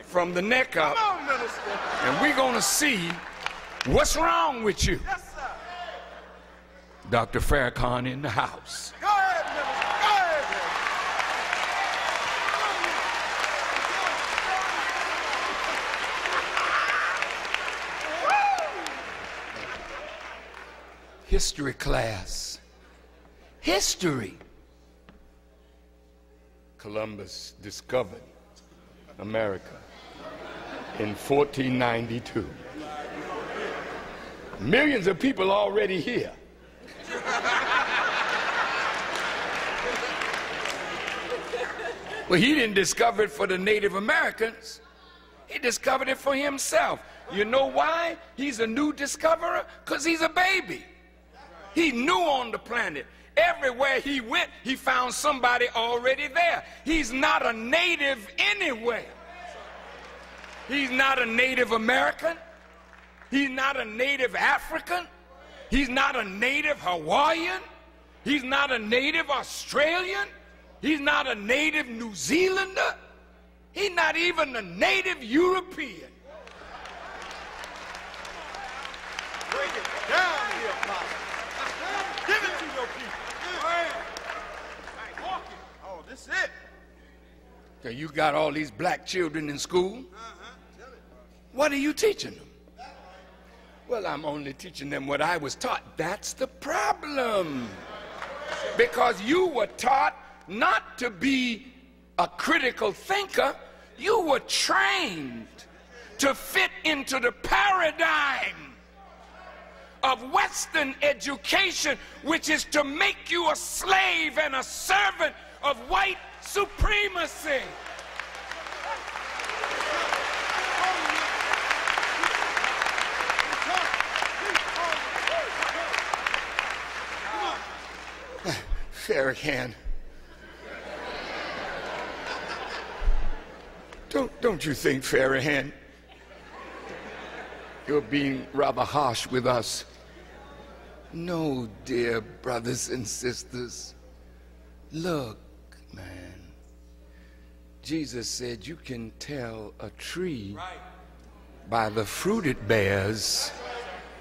from the neck up. Come on, minister. And we're going to see what's wrong with you. Yes, sir. Dr. Farrakhan in the house. Go ahead, minister. Go ahead. History class. History. Columbus discovered America in 1492. Millions of people already here. Well, he didn't discover it for the Native Americans. He discovered it for himself. You know why he's a new discoverer? Because he's a baby. He knew on the planet. Everywhere he went, he found somebody already there. He's not a native anywhere. He's not a Native American. He's not a Native African. He's not a Native Hawaiian. He's not a Native Australian. He's not a Native New Zealander. He's not even a Native European. Break it down here, apostle. Give it to your people. Go ahead. Hey, walk it. Oh, this is it. So you got all these black children in school. Tell it. What are you teaching them? Well, I'm only teaching them what I was taught. That's the problem. Because you were taught not to be a critical thinker. You were trained to fit into the paradigm of Western education, which is to make you a slave and a servant of white supremacy. Farrakhan, don't you think, Farrakhan, you're being rather harsh with us? No, dear brothers and sisters. Look, man. Jesus said you can tell a tree by the fruit it bears.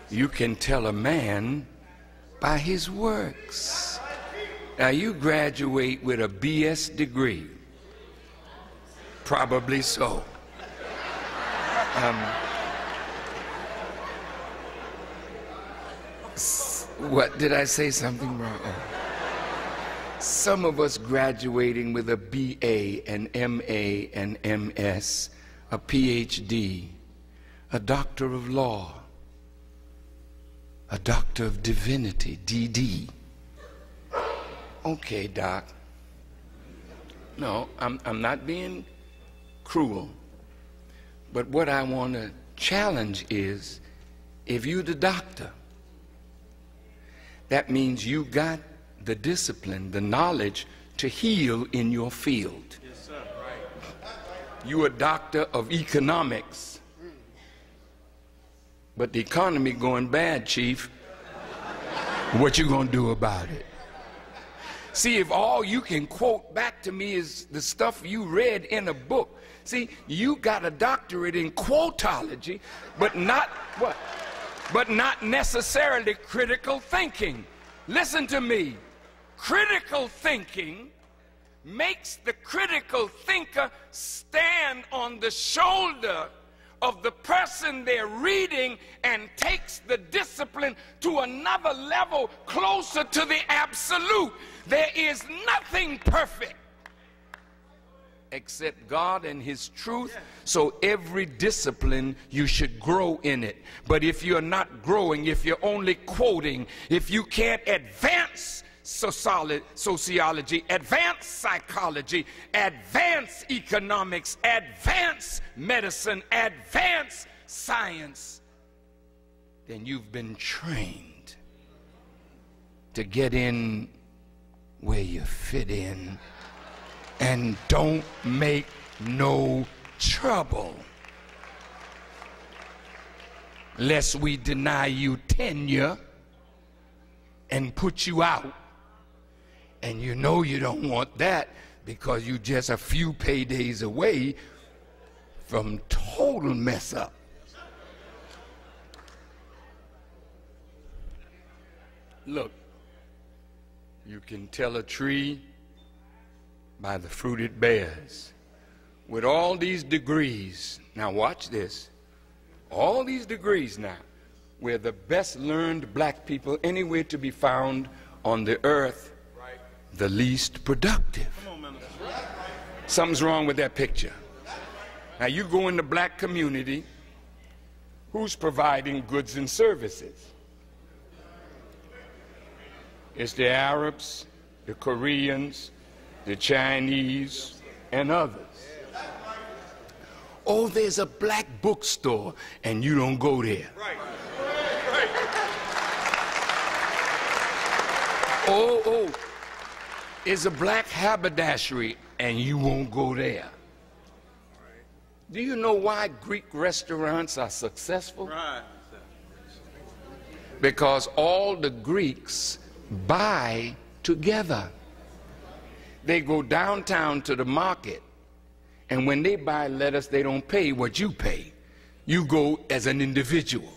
You can tell a man by his works. Now you graduate with a BS degree. Probably so. What, did I say something wrong? Oh. Some of us graduating with a BA, an MA, an MS, a PhD, a doctor of law. a doctor of divinity, DD. Okay, doc. No, I'm not being cruel. But what I want to challenge is, if you're the doctor, that means you got the discipline, the knowledge to heal in your field. Yes, sir. Right. You're a doctor of economics. But the economy going bad, Chief. What you gonna do about it? See, if all you can quote back to me is the stuff you read in a book. See, you got a doctorate in quotology, but not what? But not necessarily critical thinking. Listen to me. Critical thinking makes the critical thinker stand on the shoulder of the person they're reading and takes the discipline to another level closer to the absolute. There is nothing perfect except God and his truth. So every discipline, you should grow in it. But if you're not growing, if you're only quoting, if you can't advance sociology, advance psychology, advance economics, advance medicine, advance science, then you've been trained to get in where you fit in and don't make no trouble, lest we deny you tenure and put you out. And you know you don't want that, because you're just a few paydays away from total mess up. Look, you can tell a tree by the fruit it bears. With all these degrees, now watch this, all these degrees now, we're the best learned black people anywhere to be found on the earth, the least productive. Something's wrong with that picture. Now you go in the black community, who's providing goods and services? It's the Arabs, the Koreans, the Chinese, and others. Oh, there's a black bookstore, and you don't go there. Oh, it's a black haberdashery, and you won't go there. Do you know why Greek restaurants are successful? Because all the Greeks buy together. They go downtown to the market, and when they buy lettuce, they don't pay what you pay. You go as an individual.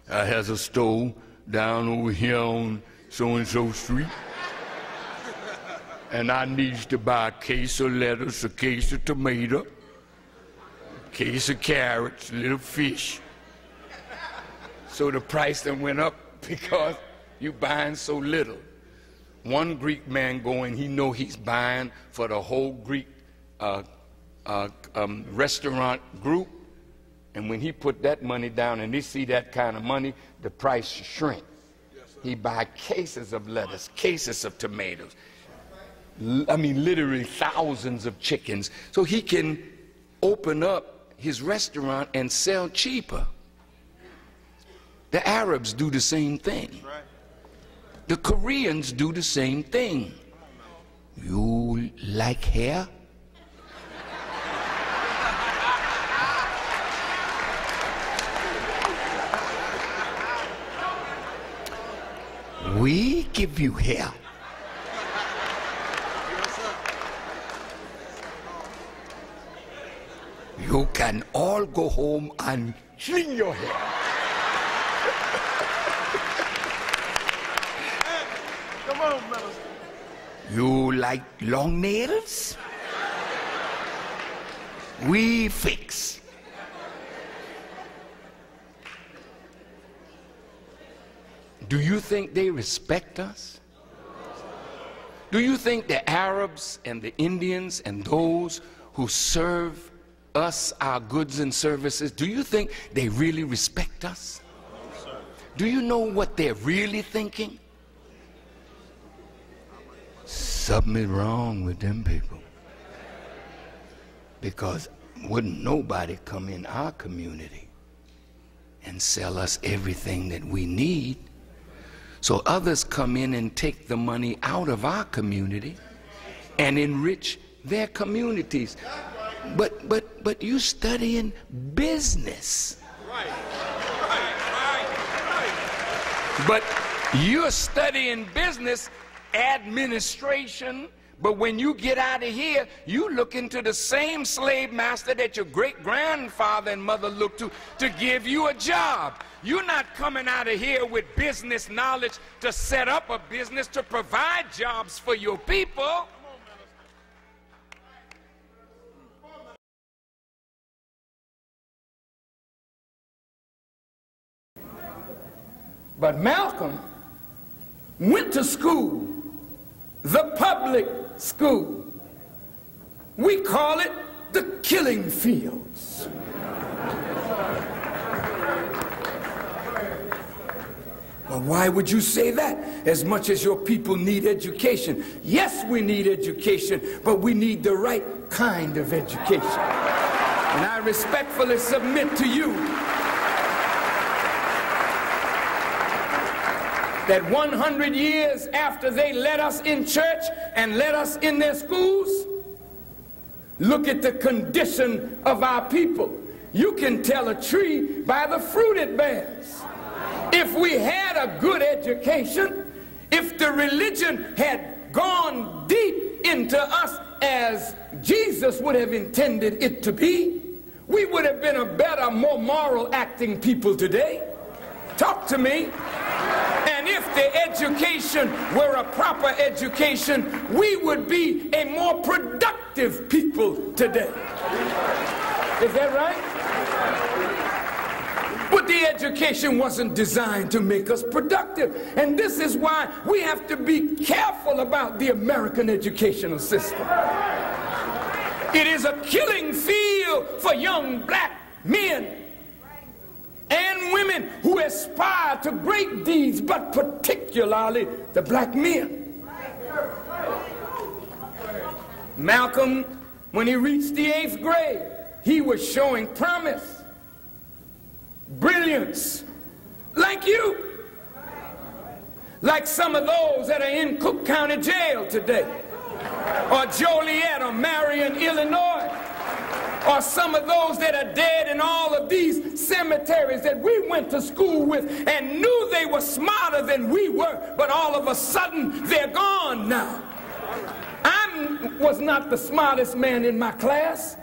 I has a store down over here on so-and-so street, and I needs to buy a case of lettuce, a case of tomato, a case of carrots, a little fish. So the price then went up because you buying so little. One Greek man going, he know he's buying for the whole Greek restaurant group, and when he put that money down and they see that kind of money, the price shrink. He buy cases of lettuce, cases of tomatoes, I mean literally thousands of chickens, so he can open up his restaurant and sell cheaper. The Arabs do the same thing. The Koreans do the same thing. You like hair? We give you hair. You can all go home and sling your hair. Come on, Minister. You like long nails? We fix. Do you think they respect us? Do you think the Arabs and the Indians and those who serve us our goods and services, do you think they really respect us? do you know what they're really thinking? Something is wrong with them people. Because wouldn't nobody come in our community and sell us everything that we need. So others come in and take the money out of our community and enrich their communities. But you studying business. But you're studying business administration, but when you get out of here, you look into the same slave master that your great-grandfather and mother looked to give you a job. You're not coming out of here with business knowledge to set up a business to provide jobs for your people. But Malcolm went to school, the public school. We call it the killing fields. Well, why would you say that? As much as your people need education. Yes, we need education, but we need the right kind of education. And I respectfully submit to you that 100 years after they let us in church and let us in their schools, look at the condition of our people. You can tell a tree by the fruit it bears. If we had a good education, if the religion had gone deep into us as Jesus would have intended it to be, we would have been a better, more moral acting people today. Talk to me. And if the education were a proper education, we would be a more productive people today. Is that right? But the education wasn't designed to make us productive. And this is why we have to be careful about the American educational system. It is a killing field for young black men and women who aspire to great deeds, but particularly the black men. Malcolm, when he reached the 8th grade, he was showing promise, brilliance, like you, like some of those that are in Cook County Jail today, or Joliet or Marion, Illinois, or some of those that are dead in all of these cemeteries that we went to school with and knew they were smarter than we were, but all of a sudden they're gone now. I was not the smartest man in my class.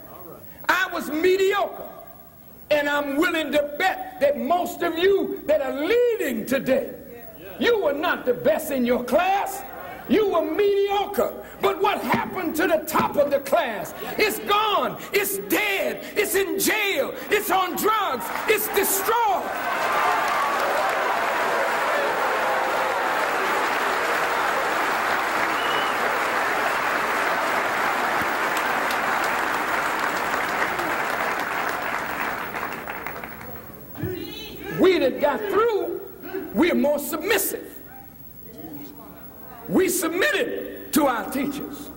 I was mediocre. And I'm willing to bet that most of you that are leading today, you were not the best in your class. You were mediocre. But what happened to the top of the class? It's gone. It's dead. It's in jail. It's on drugs. It's destroyed. We that got through, we're more submissive. We submitted to our teachers.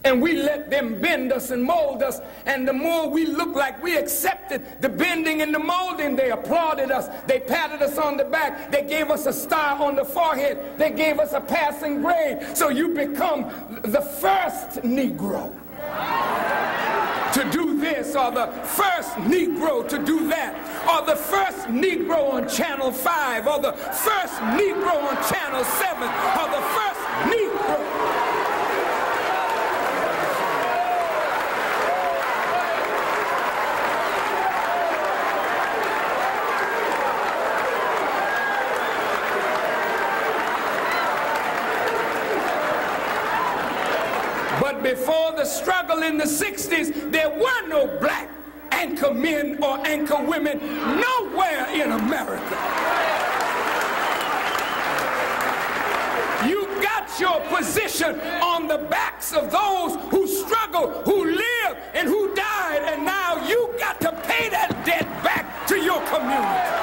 And we let them bend us and mold us. And the more we looked like we accepted the bending and the molding, they applauded us. They patted us on the back. They gave us a star on the forehead. They gave us a passing grade. So you become the first Negro to do this, or the first Negro to do that, or the first Negro on Channel 5, or the first Negro on Channel 7, or the first Negro. But before the struggle in the 60s, there were no black anchor men or anchor women nowhere in America. You got your position on the backs of those who struggled, who lived, and who died, and now you got to pay that debt back to your community.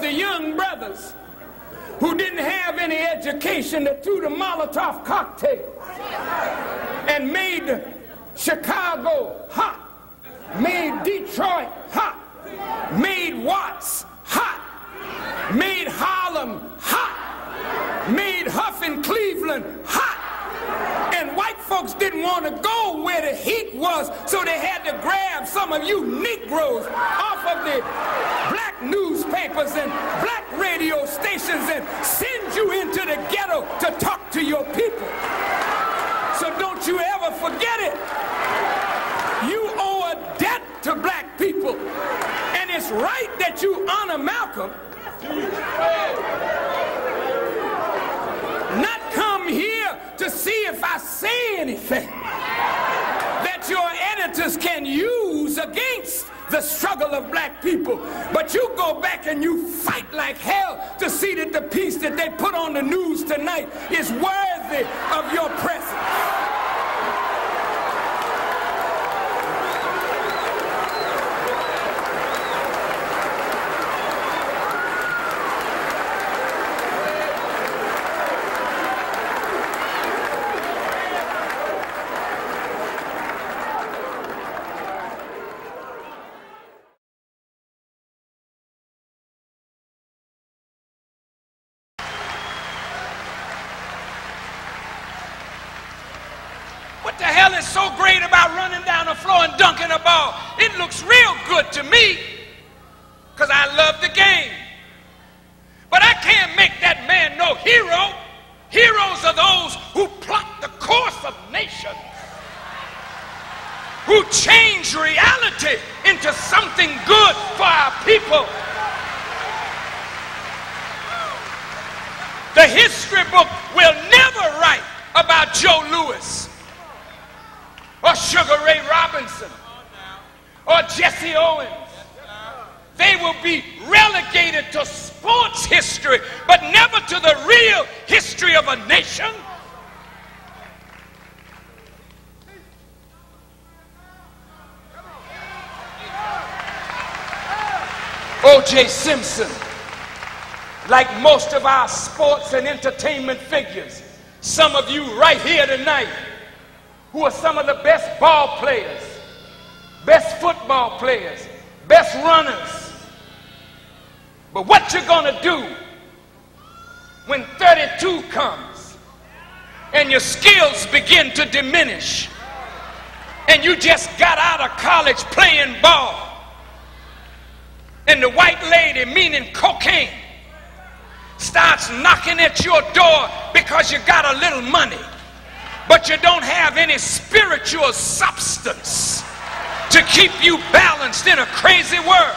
the young brothers who didn't have any education that threw the Molotov cocktail and made Chicago hot, made Detroit hot, made Watts hot, made Harlem hot, made Huff and Cleveland hot. And white folks didn't want to go where the heat was, so they had to grab some of you Negroes off of the black newspapers and black radio stations and send you into the ghetto to talk to your people. So don't you ever forget it. You owe a debt to black people. And it's right that you honor Malcolm. Not come here to see if I say anything that your editors can use against the struggle of black people. But you go back and you fight like hell to see that the piece that they put on the news tonight is worthy of your presence. What the hell is so great about running down the floor and dunking a ball? It looks real good to me because I love the game. But I can't make that man no hero. Heroes are those who plot the course of nations, who change reality into something good for our people. The history book will never write about Joe Louis or Sugar Ray Robinson or Jesse Owens. They will be relegated to sports history, but never to the real history of a nation. O.J. Simpson, like most of our sports and entertainment figures, some of you right here tonight, who are some of the best ball players, best football players, best runners. But what you're going to do when 32 comes and your skills begin to diminish and you just got out of college playing ball and the white lady, meaning cocaine, starts knocking at your door because you got a little money, but you don't have any spiritual substance to keep you balanced in a crazy world.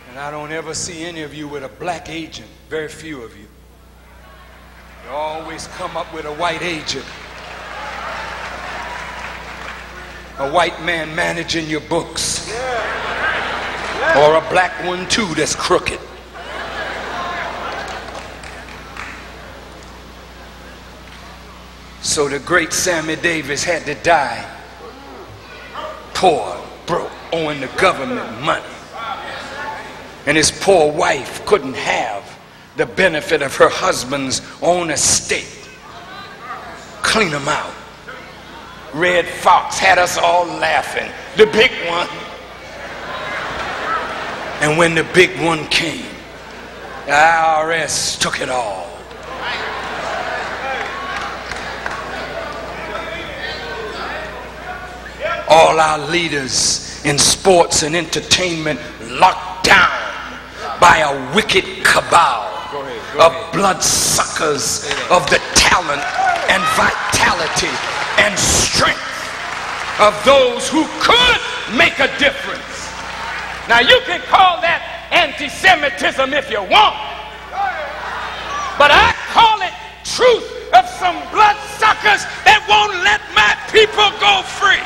And I don't ever see any of you with a black agent, very few of you. You always come up with a white agent. A white man managing your books. Or a black one too that's crooked. So the great Sammy Davis had to die poor, broke, owing the government money. And his poor wife couldn't have the benefit of her husband's own estate. Clean him out. Red Fox had us all laughing. The big one. And when the big one came, the IRS took it all. All our leaders in sports and entertainment locked down by a wicked cabal of bloodsuckers of the talent and vitality and strength of those who could make a difference. Now you can call that anti-Semitism if you want, but I call it truth of some bloodsuckers that won't let my people go free.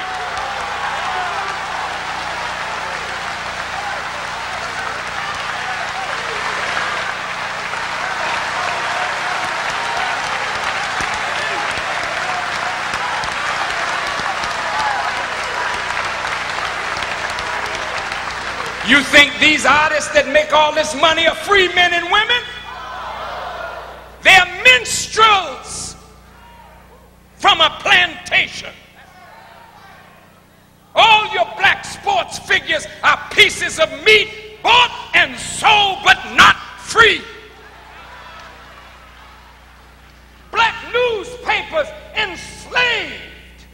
You think these artists that make all this money are free men and women? They're minstrels from a plantation. All your black sports figures are pieces of meat bought and sold but not free. Black newspapers enslaved.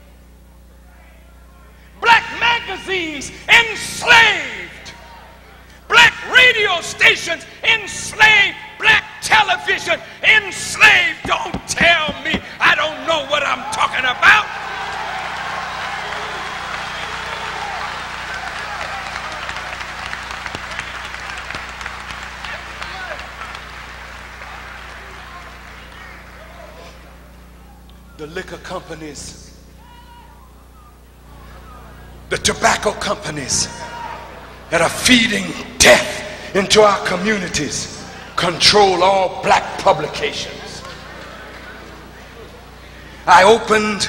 Black magazines enslaved. Black radio stations enslaved. Black television enslaved. Don't tell me I don't know what I'm talking about. The liquor companies, the tobacco companies that are feeding death into our communities control all black publications. I opened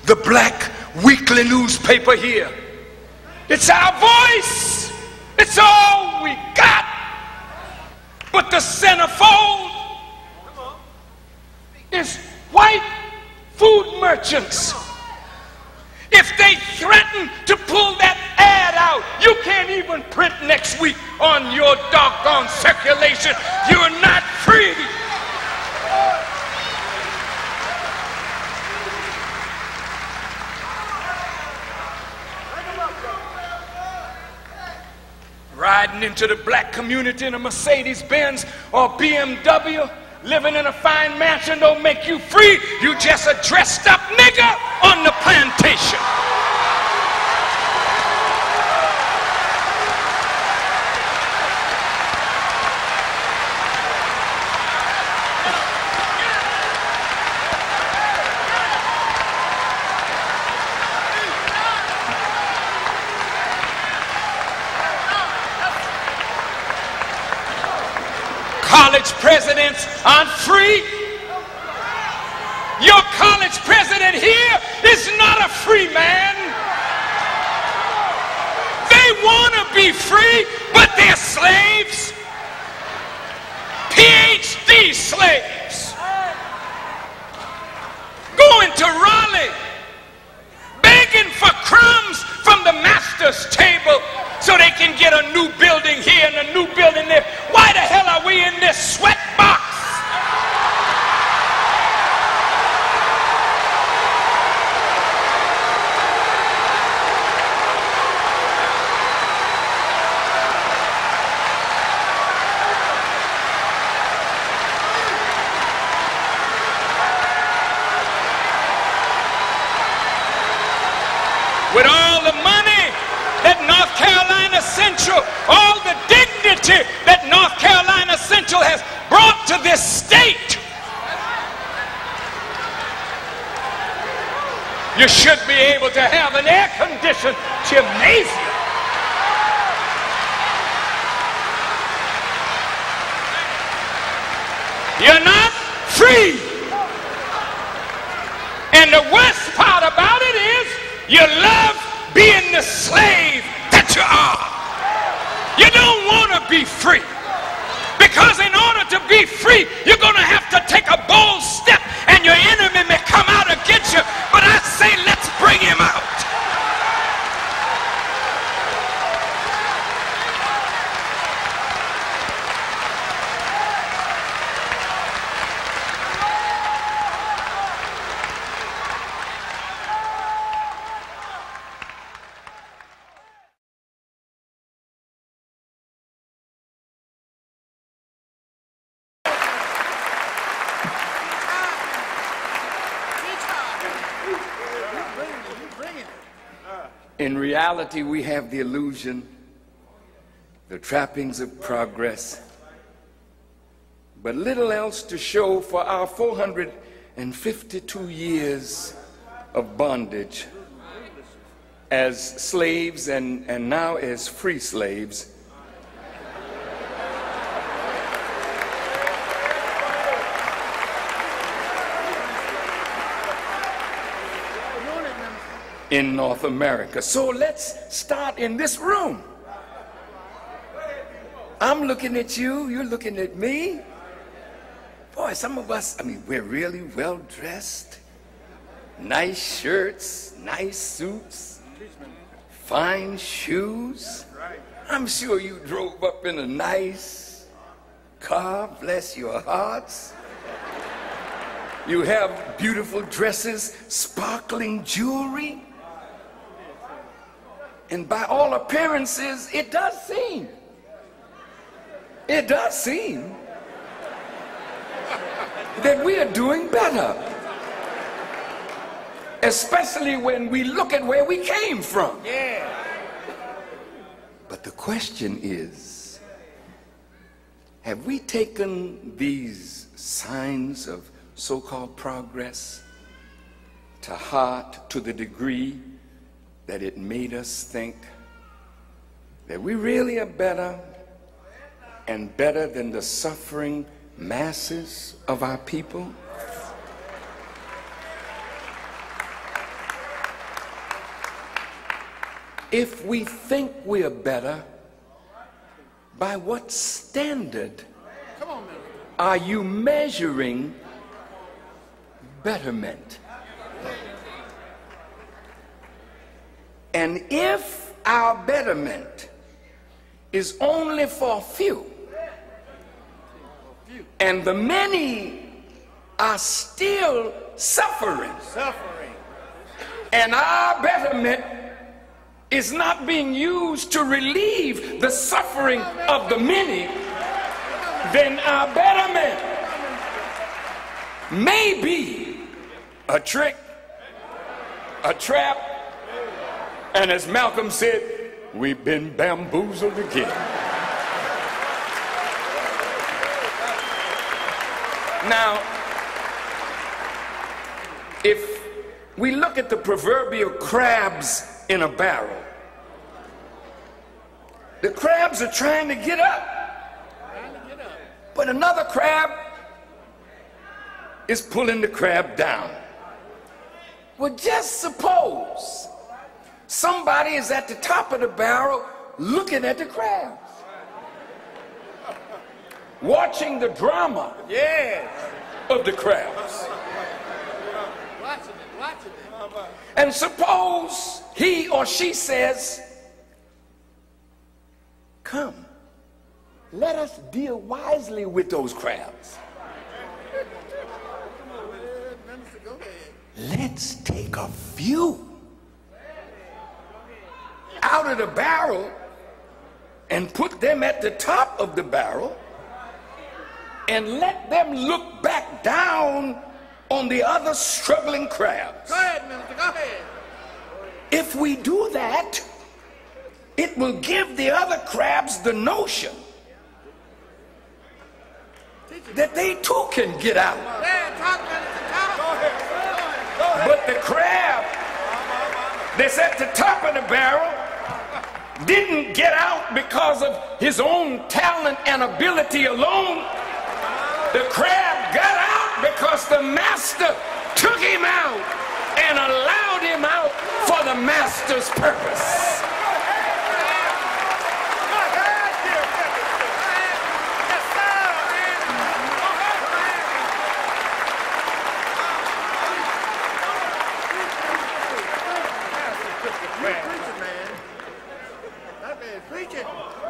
the black weekly newspaper here. It's our voice. It's all we got. But the centerfold is white food merchants. If they threaten to pull that ad out, you can't even print next week on your doggone circulation. You're not free. Riding into the black community in a Mercedes-Benz or BMW, living in a fine mansion don't make you free. You just a dressed up nigger on the plantation. College presidents aren't free. Your college president here is not a free man. They want to be free, but they're slaves. PhD slaves. Going to Raleigh, begging for crumbs from the master's table so they can get a new building here and a new building there. Why the hell are we in this sweat box? With all the money that North Carolina Central, all the dignity that North Carolina Central has brought to this state, you should be able to have an air-conditioned gymnasium. You're not free. And the worst part about it is you love being the slave that you are. You don't want to be free. Because in order to be free, you're going to have to take a bold step and your enemy may come out against you. But I say, let's bring him out. In reality, we have the illusion, the trappings of progress, but little else to show for our 452 years of bondage as slaves and now as free slaves. In North America. So let's start in this room. I'm looking at you, you're looking at me. Boy, some of us, I mean, we're really well dressed. Nice shirts, nice suits, fine shoes. I'm sure you drove up in a nice car, bless your hearts. You have beautiful dresses, sparkling jewelry. And by all appearances, it does seem that we are doing better. Especially when we look at where we came from. Yeah. But the question is, have we taken these signs of so-called progress to heart to the degree that it made us think that we really are better and better than the suffering masses of our people? If we think we're better, by what standard are you measuring betterment? And if our betterment is only for a few, and the many are still suffering, and our betterment is not being used to relieve the suffering of the many, then our betterment may be a trick, a trap, and as Malcolm said, we've been bamboozled again. Now, if we look at the proverbial crabs in a barrel, the crabs are trying to get up, but another crab is pulling the crab down. Well, just suppose somebody is at the top of the barrel looking at the crabs, watching the drama of the crabs. And suppose he or she says, come, let us deal wisely with those crabs. Let's take a few out of the barrel and put them at the top of the barrel and let them look back down on the other struggling crabs. Go ahead, minister, go ahead. If we do that, it will give the other crabs the notion that they too can get out. But the crab that's at the top of the barrel didn't get out because of his own talent and ability alone. The crab got out because the master took him out and allowed him out for the master's purpose.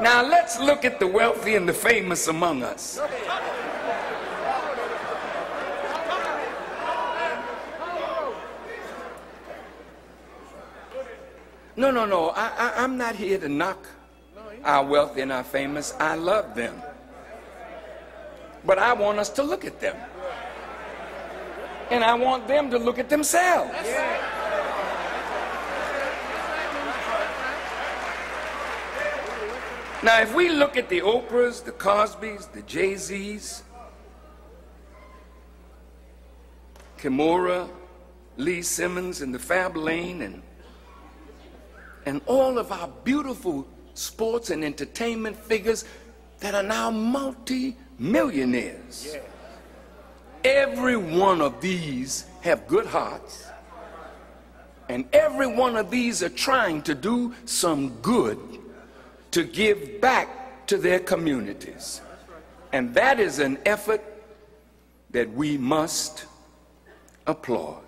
Now let's look at the wealthy and the famous among us. No, I'm not here to knock our wealthy and our famous. I love them. But I want us to look at them. And I want them to look at themselves. Now, if we look at the Oprahs, the Cosbys, the Jay-Z's, Kimora, Lee Simmons, and the Fab Lane, and all of our beautiful sports and entertainment figures that are now multi-millionaires. Yeah. Every one of these have good hearts, and every one of these are trying to do some good to give back to their communities. And that is an effort that we must applaud.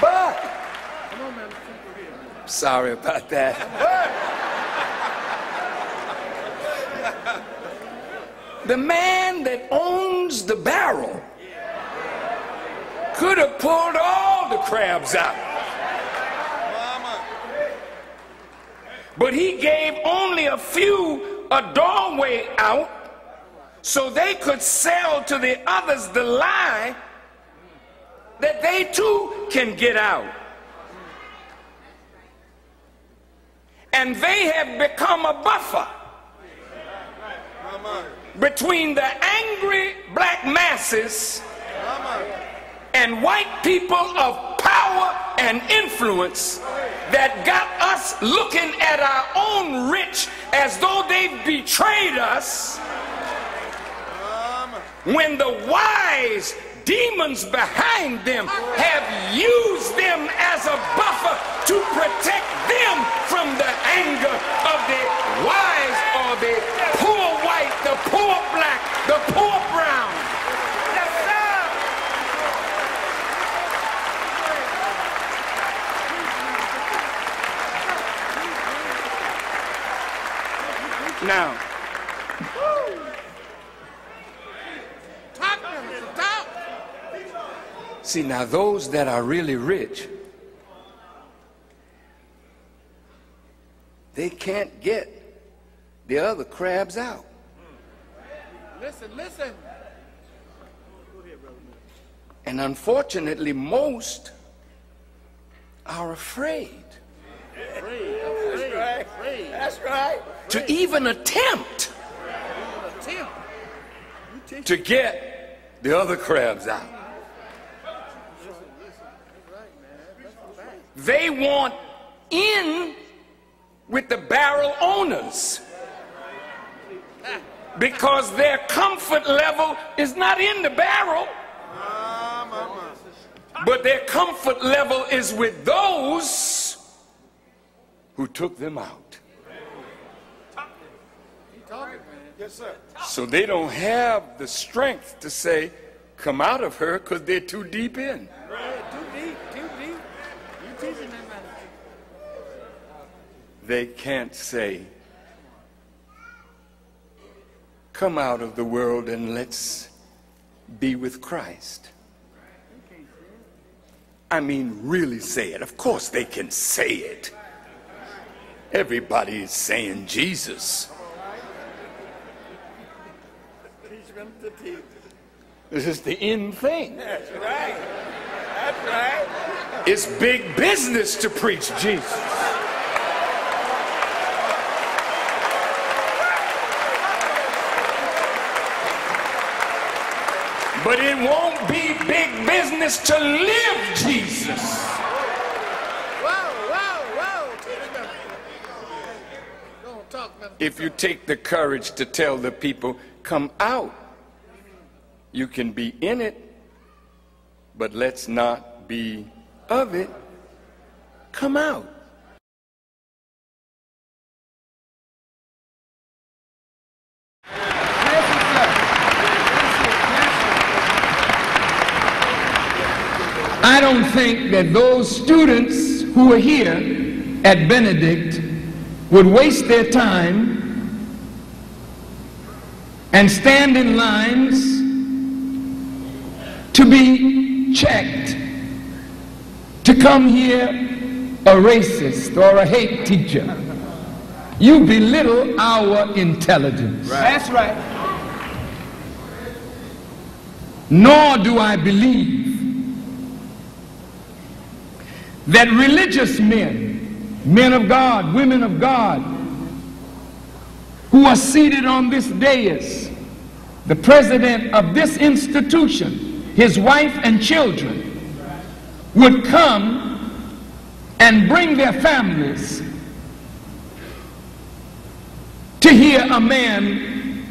But, sorry about that. The man that owns the barrel could have pulled all the crabs out. But he gave only a few a doorway out so they could sell to the others the lie that they too can get out. And they have become a buffer between the angry black masses and white people of power and influence that got us looking at our own rich as though they've betrayed us, when the wise demons behind them have used them as a buffer to protect them from the anger of the wise or the poor white, the poor black, the poor brown. Yes, sir. Now, see, now those that are really rich, they can't get the other crabs out. Listen. And unfortunately, most are afraid. That's right. To even attempt to get the other crabs out. They want in with the barrel owners because their comfort level is not in the barrel, but their comfort level is with those who took them out. Yes, sir. So they don't have the strength to say, come out of her, because they're too deep in. Too deep. You teaching them, man. They can't say, come out of the world and let's be with Christ. I mean, really say it. Of course they can say it. Everybody is saying Jesus. This is the end thing. That's right. That's right. It's big business to preach Jesus. But it won't be big business to live Jesus. If you take the courage to tell the people, come out, you can be in it, but let's not be of it. Come out. I don't think that those students who are here at Benedict would waste their time and stand in lines to be checked, to come here a racist or a hate teacher. You belittle our intelligence. Right. That's right. Nor do I believe that religious men, men of God, women of God, who are seated on this dais, the president of this institution, his wife and children, would come and bring their families to hear a man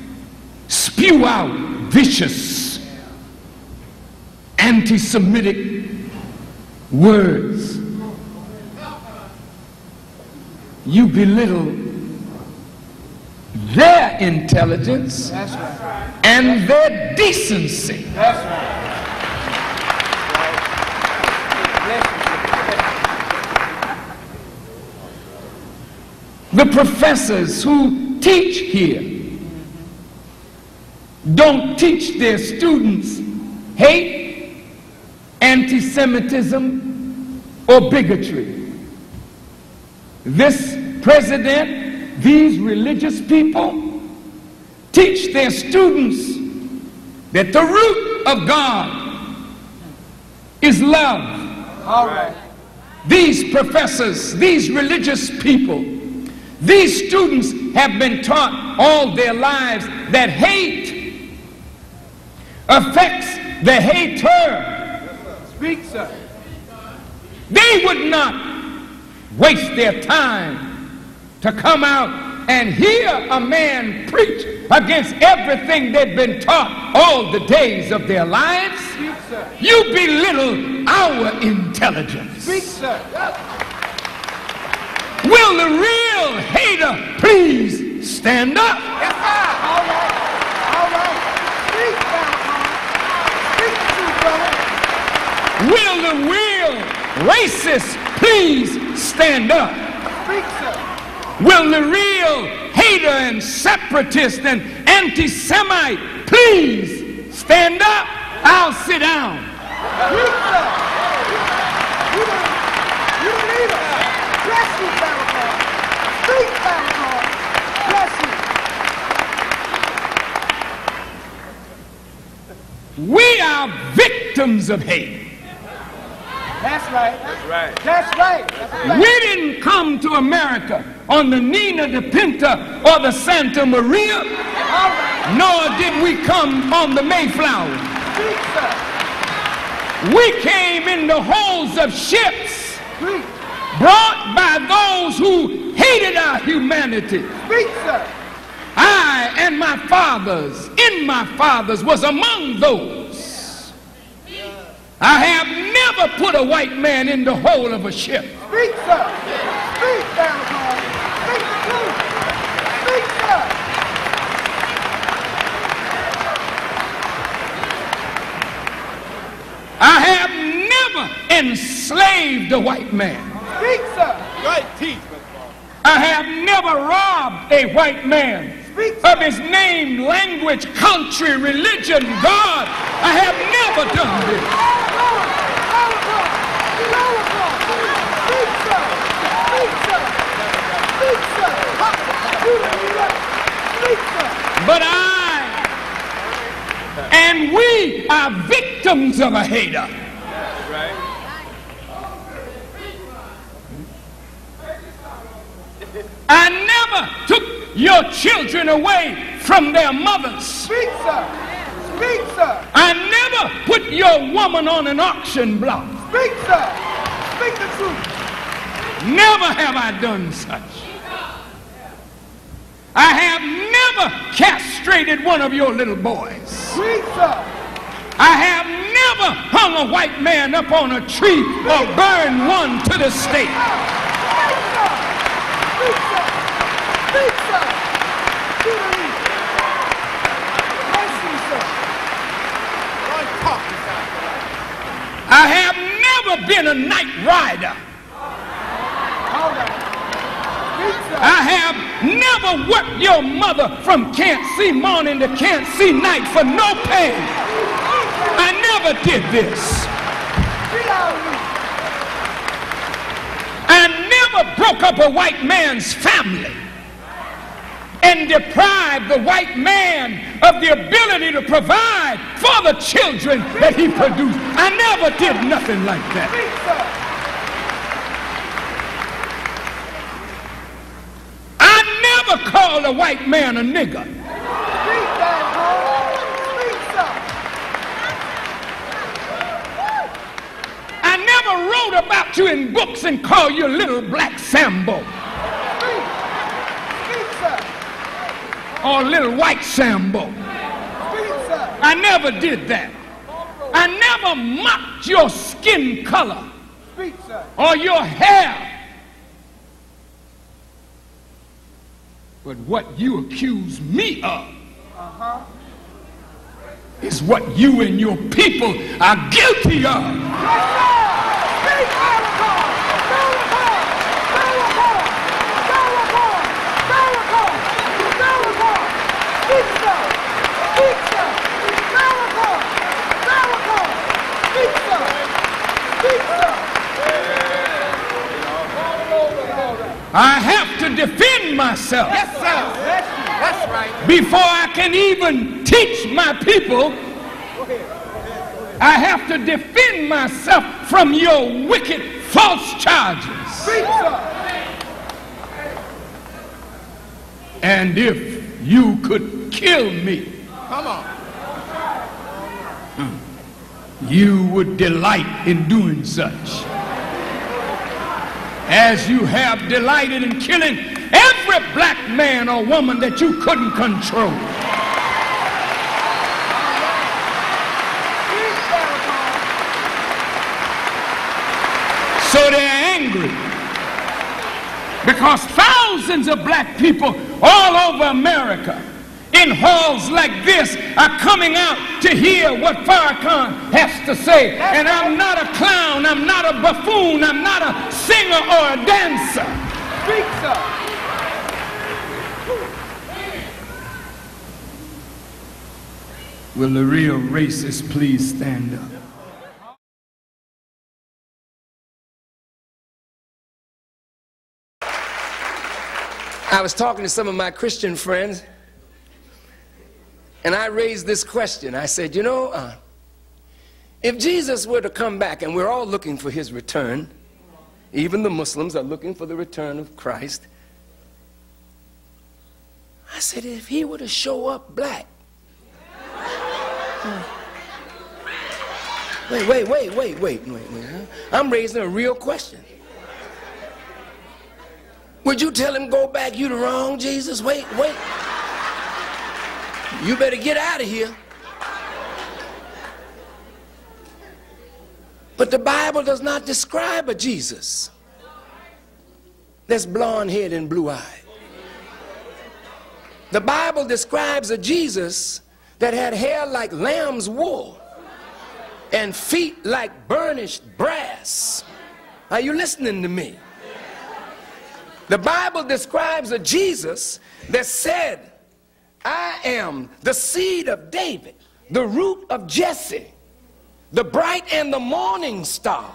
spew out vicious, anti-Semitic words. You belittle their intelligence and their decency. The professors who teach here don't teach their students hate, anti-Semitism, or bigotry. This president, these religious people teach their students that the root of God is love. All right. These professors, these religious people, these students have been taught all their lives that hate affects the hater. Speak, sir. They would not waste their time to come out and hear a man preach against everything they've been taught all the days of their lives. Speak, sir. You belittle our intelligence. Speak, sir. Will the real hater please stand up? Yes, sir. All right. All right. Speak, Farrakhan. Speak the truth, brother. Will the real racist please stand up? Speak, sir. Will the real hater and separatist and anti-Semite please stand up? I'll sit down. Speak, sir. You don't need us. Bless you, Farrakhan. Speak, Farrakhan. Bless you. We are victims of hate. That's right. That's right. That's right. That's right. We didn't come to America on the Nina de Pinta or the Santa Maria, All right. nor did we come on the Mayflower. Speak, sir. We came in the holds of ships Speak. brought by those who hated our humanity. Speak, sir. I and my fathers, in my fathers, was among those. I have never put a white man in the hold of a ship. Speak, sir. Speak, Farrakhan. Speak the truth. Speak, sir. I have never enslaved a white man. Speak, sir. Right, teach, I have never robbed a white man Speak, of his name, language, country, religion, God. I have never done this. Speak, sir. Speak, sir. Speak, sir. Speak, sir. But I and we are victims of a hater. I never took your children away from their mothers. Speak, sir. Speak, sir. I never put your woman on an auction block. Speak, sir. Speak the truth. Never have I done such. I have never castrated one of your little boys. Speak, sir. I have never hung a white man up on a tree or burned one to the stake. Speak, sir. Speak, sir. Speak, sir. Do the lead. Bless you, sir. I have never been a night rider. All right. Speak, sir. I have never worked your mother from can't see morning to can't see night for no pay. I never did this. Get out of me. I never broke up a white man's family and deprived the white man of the ability to provide for the children that he produced. I never did nothing like that. Speak, sir. I never called a white man a nigger. Speak, Farrakhan. Speak, sir. I never wrote about you in books and called you little black Sambo Speak. Speak, sir. or little white Sambo. Speak, sir. I never did that. I never mocked your skin color Speak, sir. or your hair. But what you accuse me of is what you and your people are guilty of. Speak, Farrakhan! Farrakhan! Farrakhan! Farrakhan! Farrakhan! Farrakhan! Speak, sir! Speak, sir! Farrakhan! Farrakhan! Speak, sir! Speak, sir! I have to defend myself. Yes, sir. That's right. Before I can even teach my people, I have to defend myself from your wicked false charges. Speak, sir. And if you could kill me, Come on. you would delight in doing such, as you have delighted in killing every black man or woman that you couldn't control. So they're angry because thousands of black people all over America in halls like this are coming out to hear what Farrakhan has to say. And I'm not a clown, I'm not a buffoon, I'm not a singer or a dancer. Speak, sir. Will the real racists please stand up? I was talking to some of my Christian friends, and I raised this question. I said, you know, if Jesus were to come back, and we're all looking for his return, even the Muslims are looking for the return of Christ. I said, if he were to show up black. Wait. I'm raising a real question. Would you tell him, go back, you the wrong Jesus? Wait. You better get out of here. But the Bible does not describe a Jesus that's blonde-haired and blue-eyed. The Bible describes a Jesus that had hair like lamb's wool and feet like burnished brass. Are you listening to me? The Bible describes a Jesus that said, I am the seed of David, the root of Jesse, the bright and the morning star.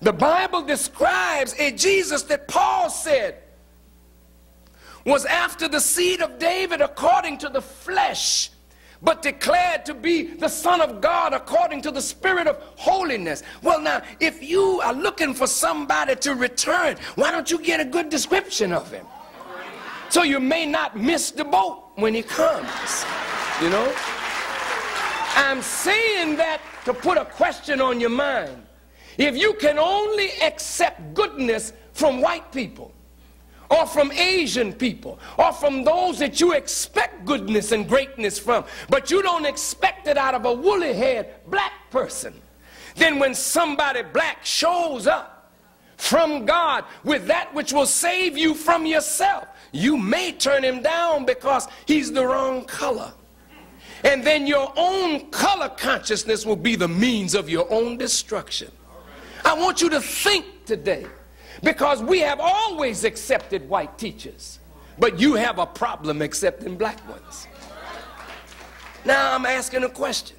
The Bible describes a Jesus that Paul said was after the seed of David according to the flesh, but declared to be the Son of God according to the Spirit of holiness. Well, now, if you are looking for somebody to return, why don't you get a good description of him? So you may not miss the boat when he comes, you know? I'm saying that to put a question on your mind. If you can only accept goodness from white people, or from Asian people, or from those that you expect goodness and greatness from, but you don't expect it out of a woolly-haired black person, then when somebody black shows up from God with that which will save you from yourself, you may turn him down because he's the wrong color. And then your own color consciousness will be the means of your own destruction. I want you to think today, because we have always accepted white teachers, but you have a problem accepting black ones. Now I'm asking a question.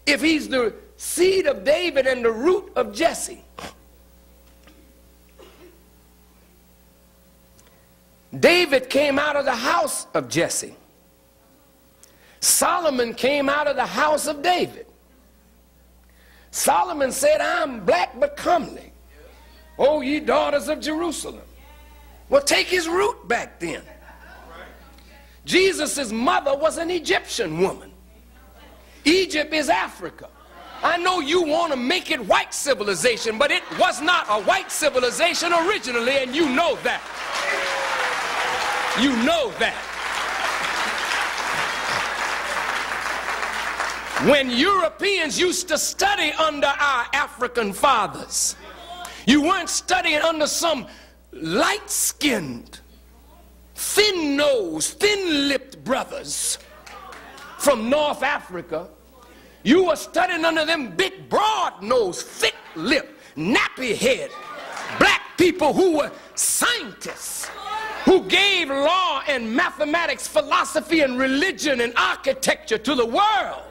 If he's the seed of David and the root of Jesse, David came out of the house of Jesse. Solomon came out of the house of David. Solomon said, I'm black but comely, O ye daughters of Jerusalem. Well, take his root back then. Jesus' mother was an Egyptian woman. Egypt is Africa. I know you want to make it white civilization, but it was not a white civilization originally, and you know that. You know that. When Europeans used to study under our African fathers, you weren't studying under some light-skinned, thin-nosed, thin-lipped brothers from North Africa. You were studying under them big, broad-nosed, thick-lipped, nappy-head black people who were scientists, who gave law and mathematics, philosophy and religion and architecture to the world.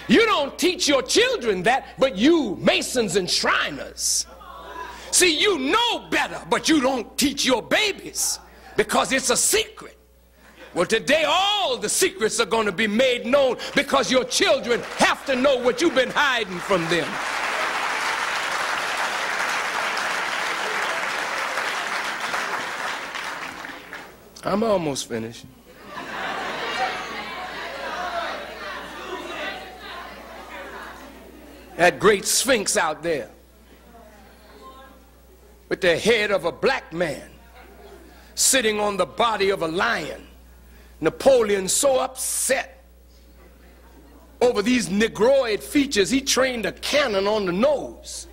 You don't teach your children that, but you Masons and Shriners. See, you know better, but you don't teach your babies because it's a secret. Well, today all the secrets are going to be made known because your children have to know what you've been hiding from them. I'm almost finished. That great Sphinx out there with the head of a black man sitting on the body of a lion. Napoleon so upset over these negroid features, he trained a cannon on the nose,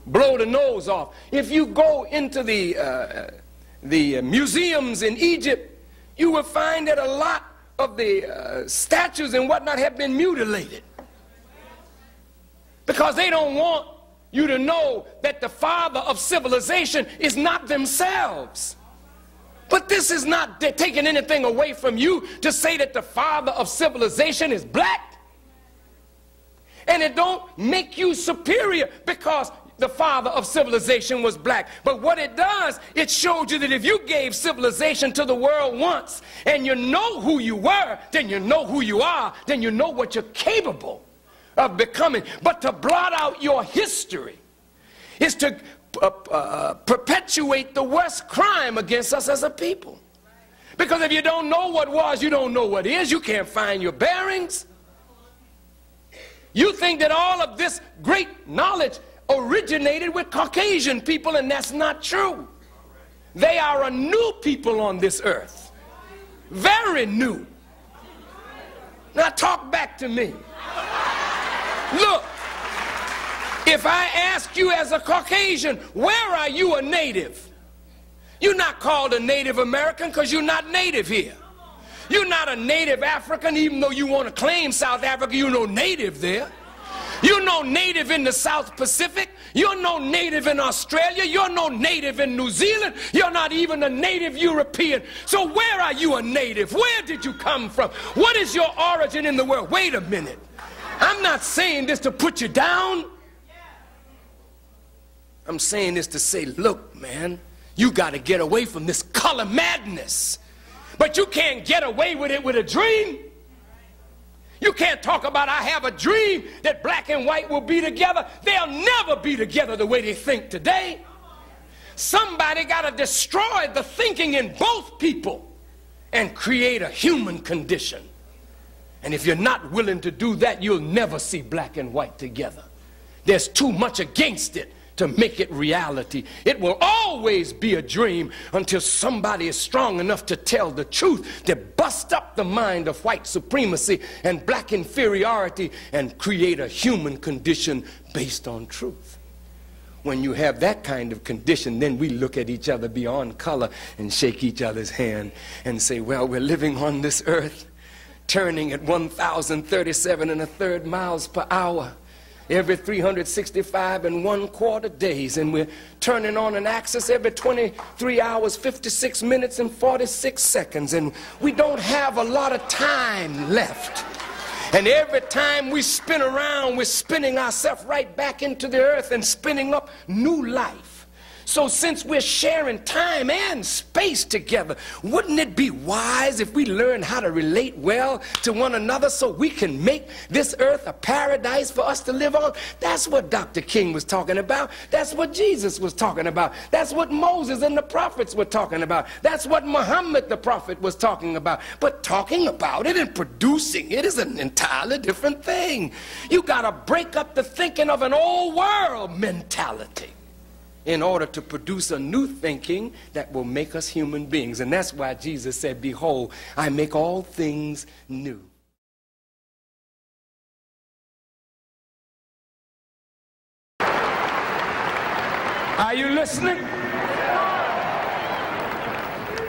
blow the nose off. If you go into the museums in Egypt, you will find that a lot of the statues and whatnot have been mutilated, because they don't want you to know that the father of civilization is not themselves. But this is not taking anything away from you to say that the father of civilization is black. And it don't make you superior because the father of civilization was black. But what it does, it showed you that if you gave civilization to the world once and you know who you were, then you know who you are, then you know what you're capable of becoming. But to blot out your history is to perpetuate the worst crime against us as a people. Because if you don't know what was, you don't know what is. You can't find your bearings. You think that all of this great knowledge originated with Caucasian people, and that's not true. They are a new people on this earth. Very new. Now talk back to me. Look, if I ask you as a Caucasian, where are you a native? You're not called a Native American because you're not native here. You're not a native African, even though you want to claim South Africa, you're no native there. You're no native in the South Pacific. You're no native in Australia. You're no native in New Zealand. You're not even a native European. So where are you a native? Where did you come from? What is your origin in the world? Wait a minute. I'm not saying this to put you down. I'm saying this to say, look, man, you got to get away from this color madness. But you can't get away with it with a dream. You can't talk about, I have a dream that black and white will be together. They'll never be together the way they think today. Somebody got to destroy the thinking in both people and create a human condition. And if you're not willing to do that, you'll never see black and white together. There's too much against it to make it reality. It will always be a dream until somebody is strong enough to tell the truth, to bust up the mind of white supremacy and black inferiority and create a human condition based on truth. When you have that kind of condition, then we look at each other beyond color and shake each other's hand and say, well, we're living on this earth, turning at 1,037 1/3 miles per hour. Every 365 1/4 days, and we're turning on an axis every 23 hours, 56 minutes, and 46 seconds, and we don't have a lot of time left. And every time we spin around, we're spinning ourselves right back into the earth and spinning up new life. So since we're sharing time and space together, wouldn't it be wise if we learn how to relate well to one another so we can make this earth a paradise for us to live on? That's what Dr. King was talking about. That's what Jesus was talking about. That's what Moses and the prophets were talking about. That's what Muhammad the prophet was talking about. But talking about it and producing it is an entirely different thing. You got to break up the thinking of an old world mentality in order to produce a new thinking that will make us human beings. And that's why Jesus said, behold, I make all things new. Are you listening?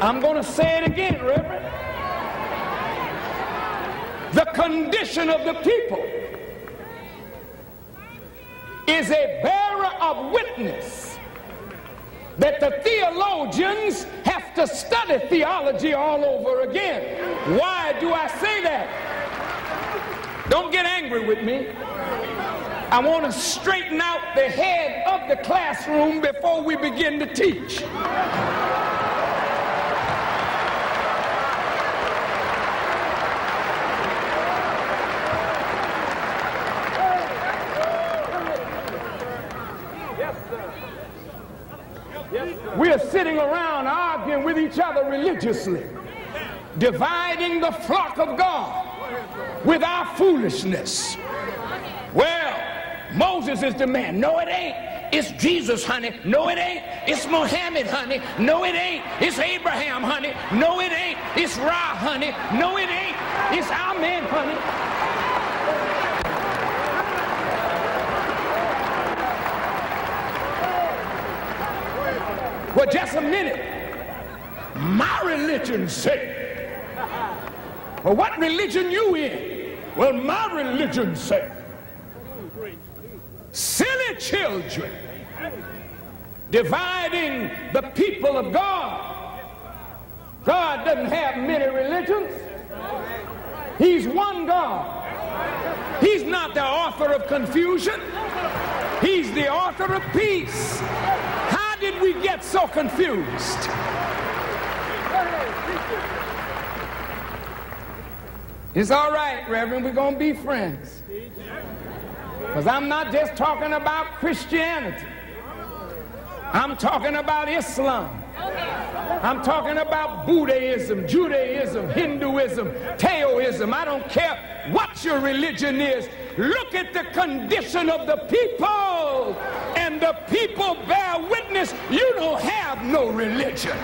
I'm going to say it again, Reverend. The condition of the people is a bearer of witness that the theologians have to study theology all over again. Why do I say that? Don't get angry with me. I want to straighten out the head of the classroom before we begin to teach. We're sitting around arguing with each other religiously, dividing the flock of God with our foolishness. Well, Moses is the man. No, it ain't. It's Jesus, honey. No, it ain't. It's Muhammad, honey. No, it ain't. It's Abraham, honey. No, it ain't. It's Ra, honey. No, it ain't. It's our man, honey. Well, just a minute. My religion say. Well, what religion you in? Well, my religion say. Silly children dividing the people of God. God doesn't have many religions. He's one God. He's not the author of confusion. He's the author of peace. How did we get so confused? It's all right, Reverend, we're going to be friends. Because I'm not just talking about Christianity. I'm talking about Islam. I'm talking about Buddhism, Judaism, Hinduism, Taoism. I don't care what your religion is. Look at the condition of the people. And the people bear witness, you don't have no religion.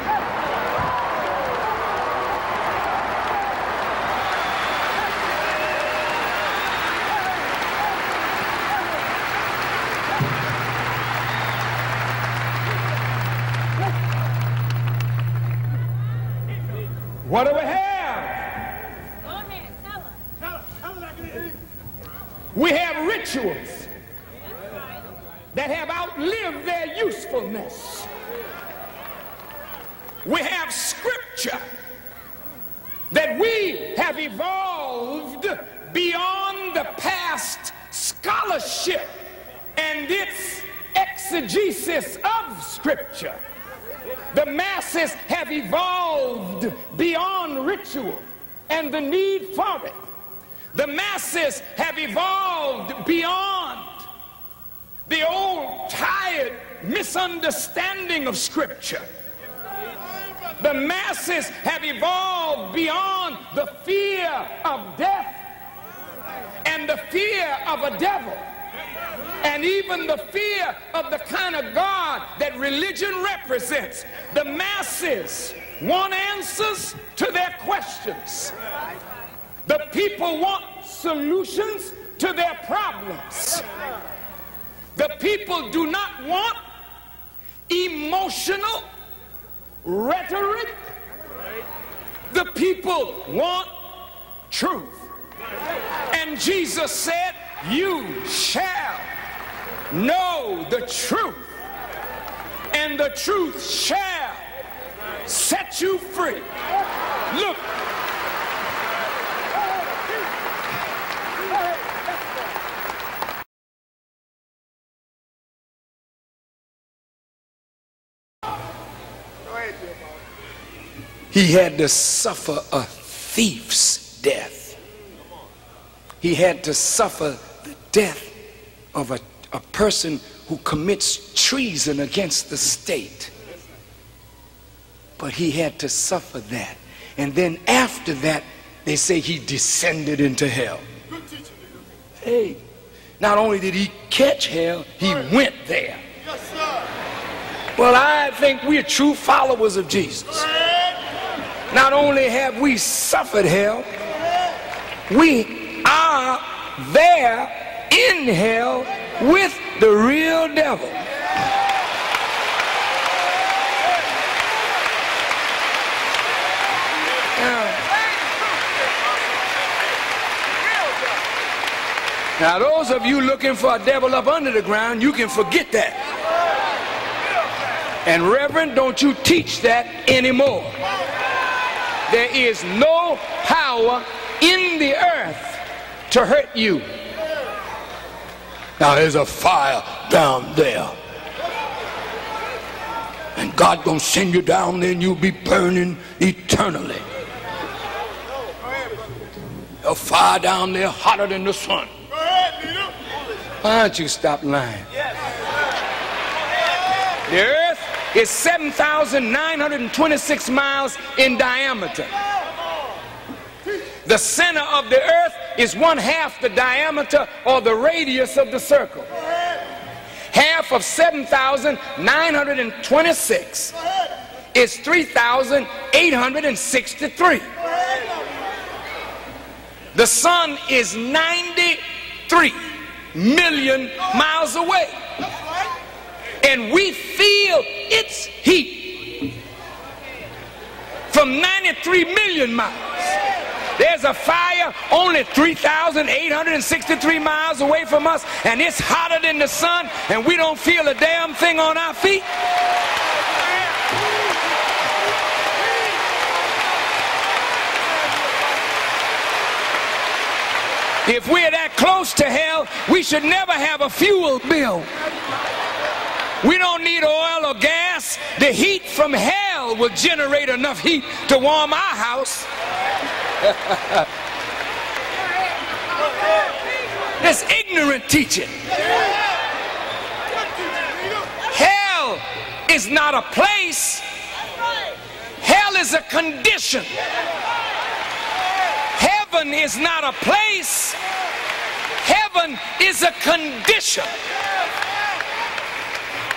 What do we have? Go ahead, tell us. We have rituals that have outlived their usefulness. We have scripture that we have evolved beyond the past scholarship and its exegesis of scripture. The masses have evolved beyond ritual and the need for it. The masses have evolved beyond the old, tired misunderstanding of Scripture. The masses have evolved beyond the fear of death and the fear of a devil, and even the fear of the kind of God that religion represents. The masses want answers to their questions. The people want solutions to their problems. The people do not want emotional rhetoric. The people want truth. And Jesus said, "You shall know the truth, and the truth shall set you free." Look, he had to suffer a thief's death. He had to suffer the death of a person who commits treason against the state. But he had to suffer that. And then after that, they say he descended into hell. Hey, not only did he catch hell, he went there. Well, I think we're true followers of Jesus. Not only have we suffered hell, we are there in hell with the real devil. Now, those of you looking for a devil up under the ground, you can forget that. And Reverend, don't you teach that anymore. There is no power in the earth to hurt you. Now, there's a fire down there. And God gonna send you down there and you'll be burning eternally. A fire down there hotter than the sun. Why don't you stop lying? The earth is 7,926 miles in diameter. The center of the earth is 1/2 the diameter or the radius of the circle. Half of 7,926 is 3,863. The sun is 93 million miles away. And we feel its heat from 93 million miles. There's a fire only 3,863 miles away from us, and it's hotter than the sun, and we don't feel a damn thing on our feet. If we're that close to hell, we should never have a fuel bill. We don't need oil or gas. The heat from hell will generate enough heat to warm our house. This ignorant teaching. Hell is not a place. Hell is a condition. Heaven is not a place. Heaven is a condition.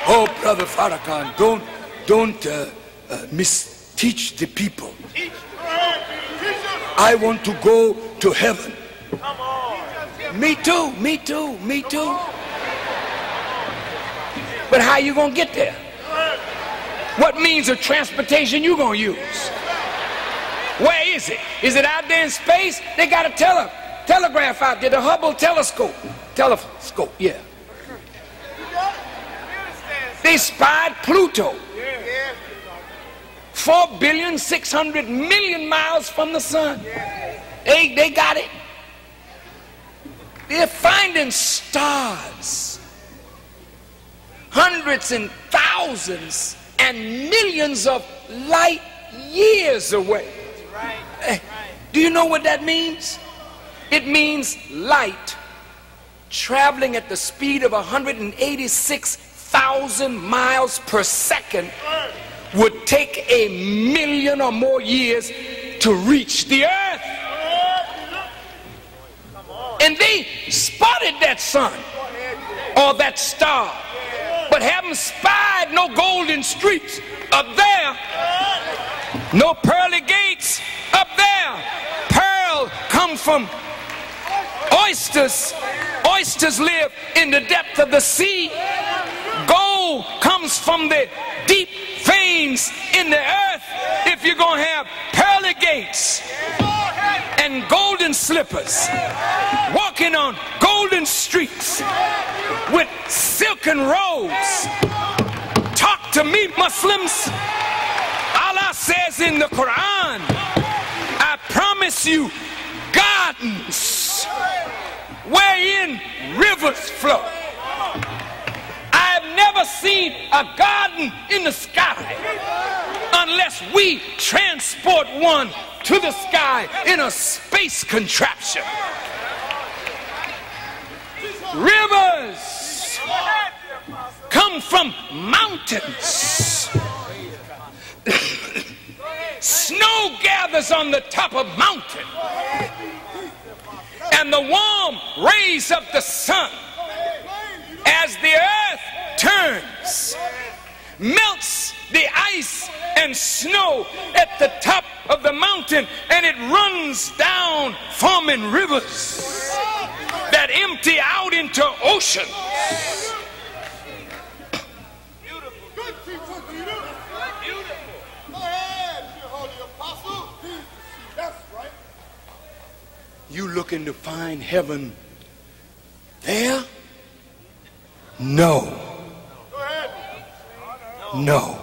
Oh, Brother Farrakhan, don't misteach the people. I want to go to heaven. Me too, me too, me too. But how you gonna get there? What means of transportation you gonna use? Where is it? Is it out there in space? They got a telegraph out there, the Hubble telescope. Telescope, yeah. They spied Pluto. 4,600,000,000 miles from the sun. They got it. They're finding stars. Hundreds and thousands and millions of light years away. Do you know what that means? It means light traveling at the speed of 186,000 miles per second would take 1,000,000 or more years to reach the earth. And they spotted that sun or that star, but haven't spied no golden streets up there, no pearly gates up there. Pearl come from oysters. Oysters live in the depth of the sea. Gold comes from the deep veins in the earth. If you're going to have pearly gates and golden slippers, walking on golden streets with silken robes, talk to me, Muslims. Allah says in the Quran, I promise you gardens wherein rivers flow. I've never seen a garden in the sky unless we transport one to the sky in a space contraption. Rivers come from mountains. Snow gathers on the top of mountain, and the warm rays of the sun, as the earth turns, melts the ice and snow at the top of the mountain, and it runs down, forming rivers that empty out into oceans. You looking to find heaven No. No.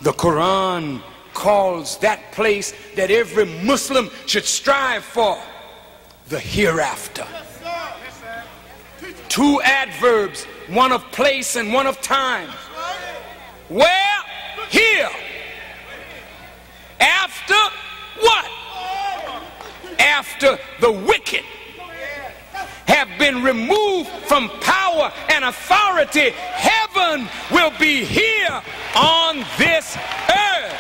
The Quran calls that place that every Muslim should strive for the hereafter. Two adverbs, one of place and one of time. Where? Here. After what? After the wicked have been removed from power and authority, heaven will be here on this earth.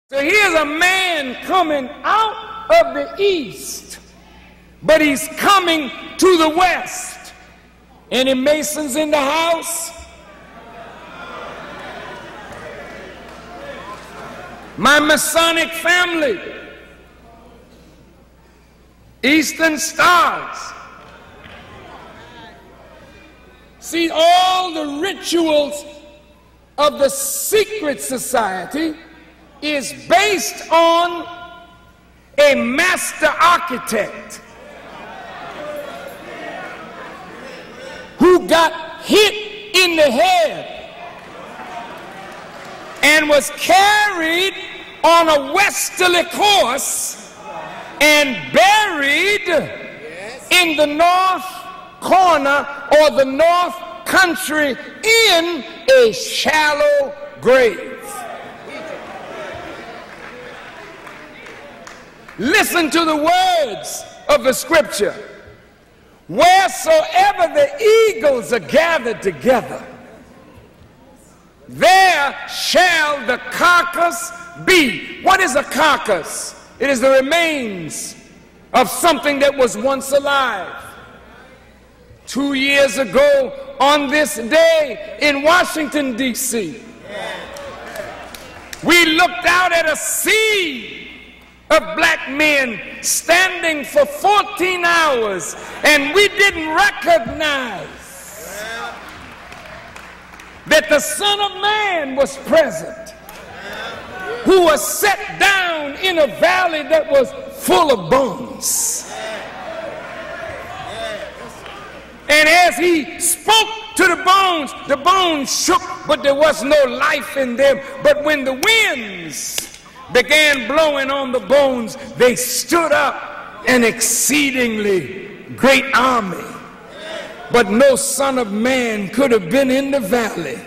So here's a man coming out of the east, but he's coming to the west. Any Masons in the house? My Masonic family, Eastern Stars. See, all the rituals of the secret society is based on a master architect who got hit in the head and was carried on a westerly course and buried in the north corner or the north country in a shallow grave. Listen to the words of the scripture. Wheresoever the eagles are gathered together, there shall the carcass be. What is a carcass? It is the remains of something that was once alive. 2 years ago on this day in Washington, D.C., we looked out at a sea of black men standing for 14 hours, and we didn't recognize that the Son of Man was present, who was set down in a valley that was full of bones. And as he spoke to the bones shook, but there was no life in them. But when the winds began blowing on the bones, they stood up, an exceedingly great army. But no Son of Man could have been in the valley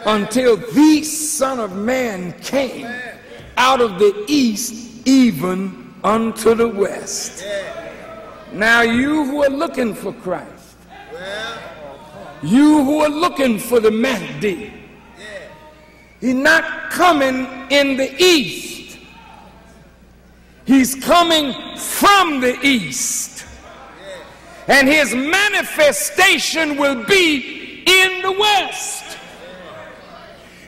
until the Son of Man came out of the east even unto the west. Now you who are looking for Christ, you who are looking for the Mahdi, he's not coming in the east. He's coming from the east. And his manifestation will be in the west.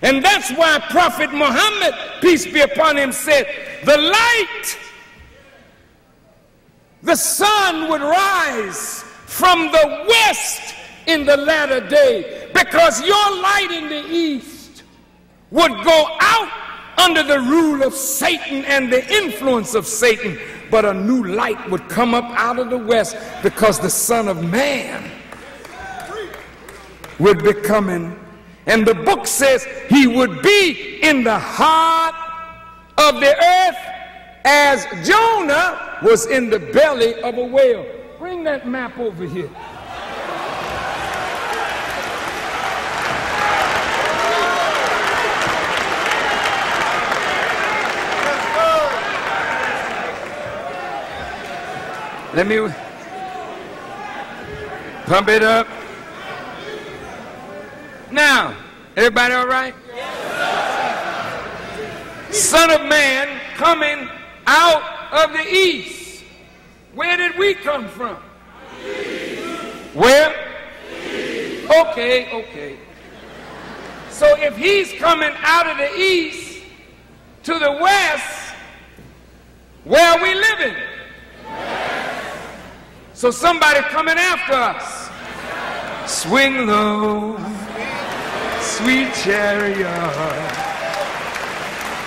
And that's why Prophet Muhammad, peace be upon him, said, the light, the sun would rise from the west in the latter day, because your light in the east would go out under the rule of Satan and the influence of Satan, but a new light would come up out of the west, because the Son of Man would be coming. And the book says he would be in the heart of the earth as Jonah was in the belly of a whale. Bring that map over here. Let me pump it up. Now, everybody all right? Yes, Son of Man coming out of the east. Where did we come from? Where? Okay. So if he's coming out of the east to the west, where are we living? So somebody coming after us. Swing low, sweet chariot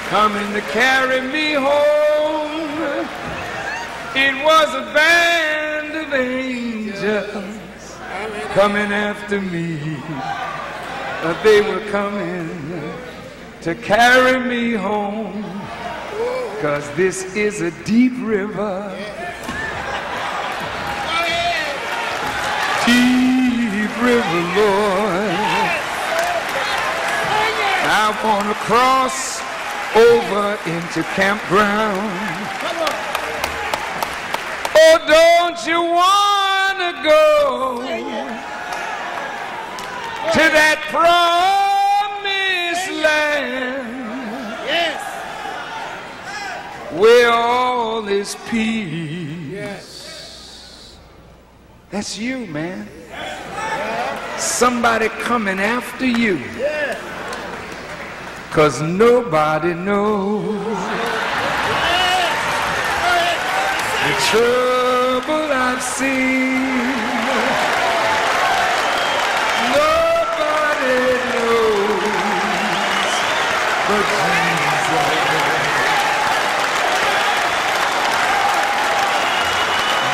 coming to carry me home. It was a band of angels coming after me. They were coming to carry me home, 'cause this is a deep river. Deep river, Lord. I want to cross over into campground. Oh, don't you want to go to that promised land? Yes. Where all is peace. Yes. That's you, man. Somebody coming after you. Yes. 'Cause nobody knows the trouble I've seen. Nobody knows but Jesus.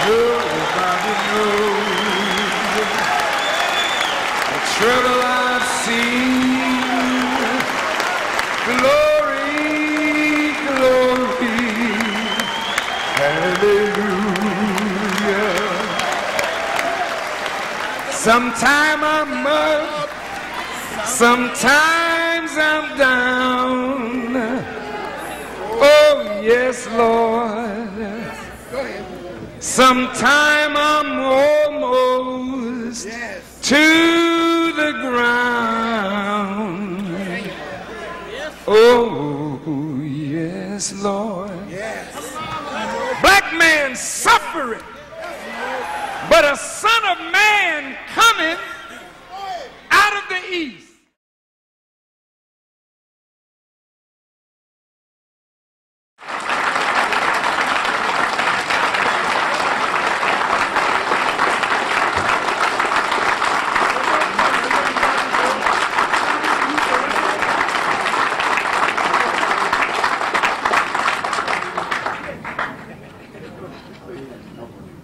Nobody knows the trouble I've seen. Glory, glory, hallelujah. Sometime I'm up, sometimes I'm down. Oh yes, Lord. Sometime I'm almost to the ground. Oh, yes, Lord. Yes. Black man suffering, but a son of man coming out of the east.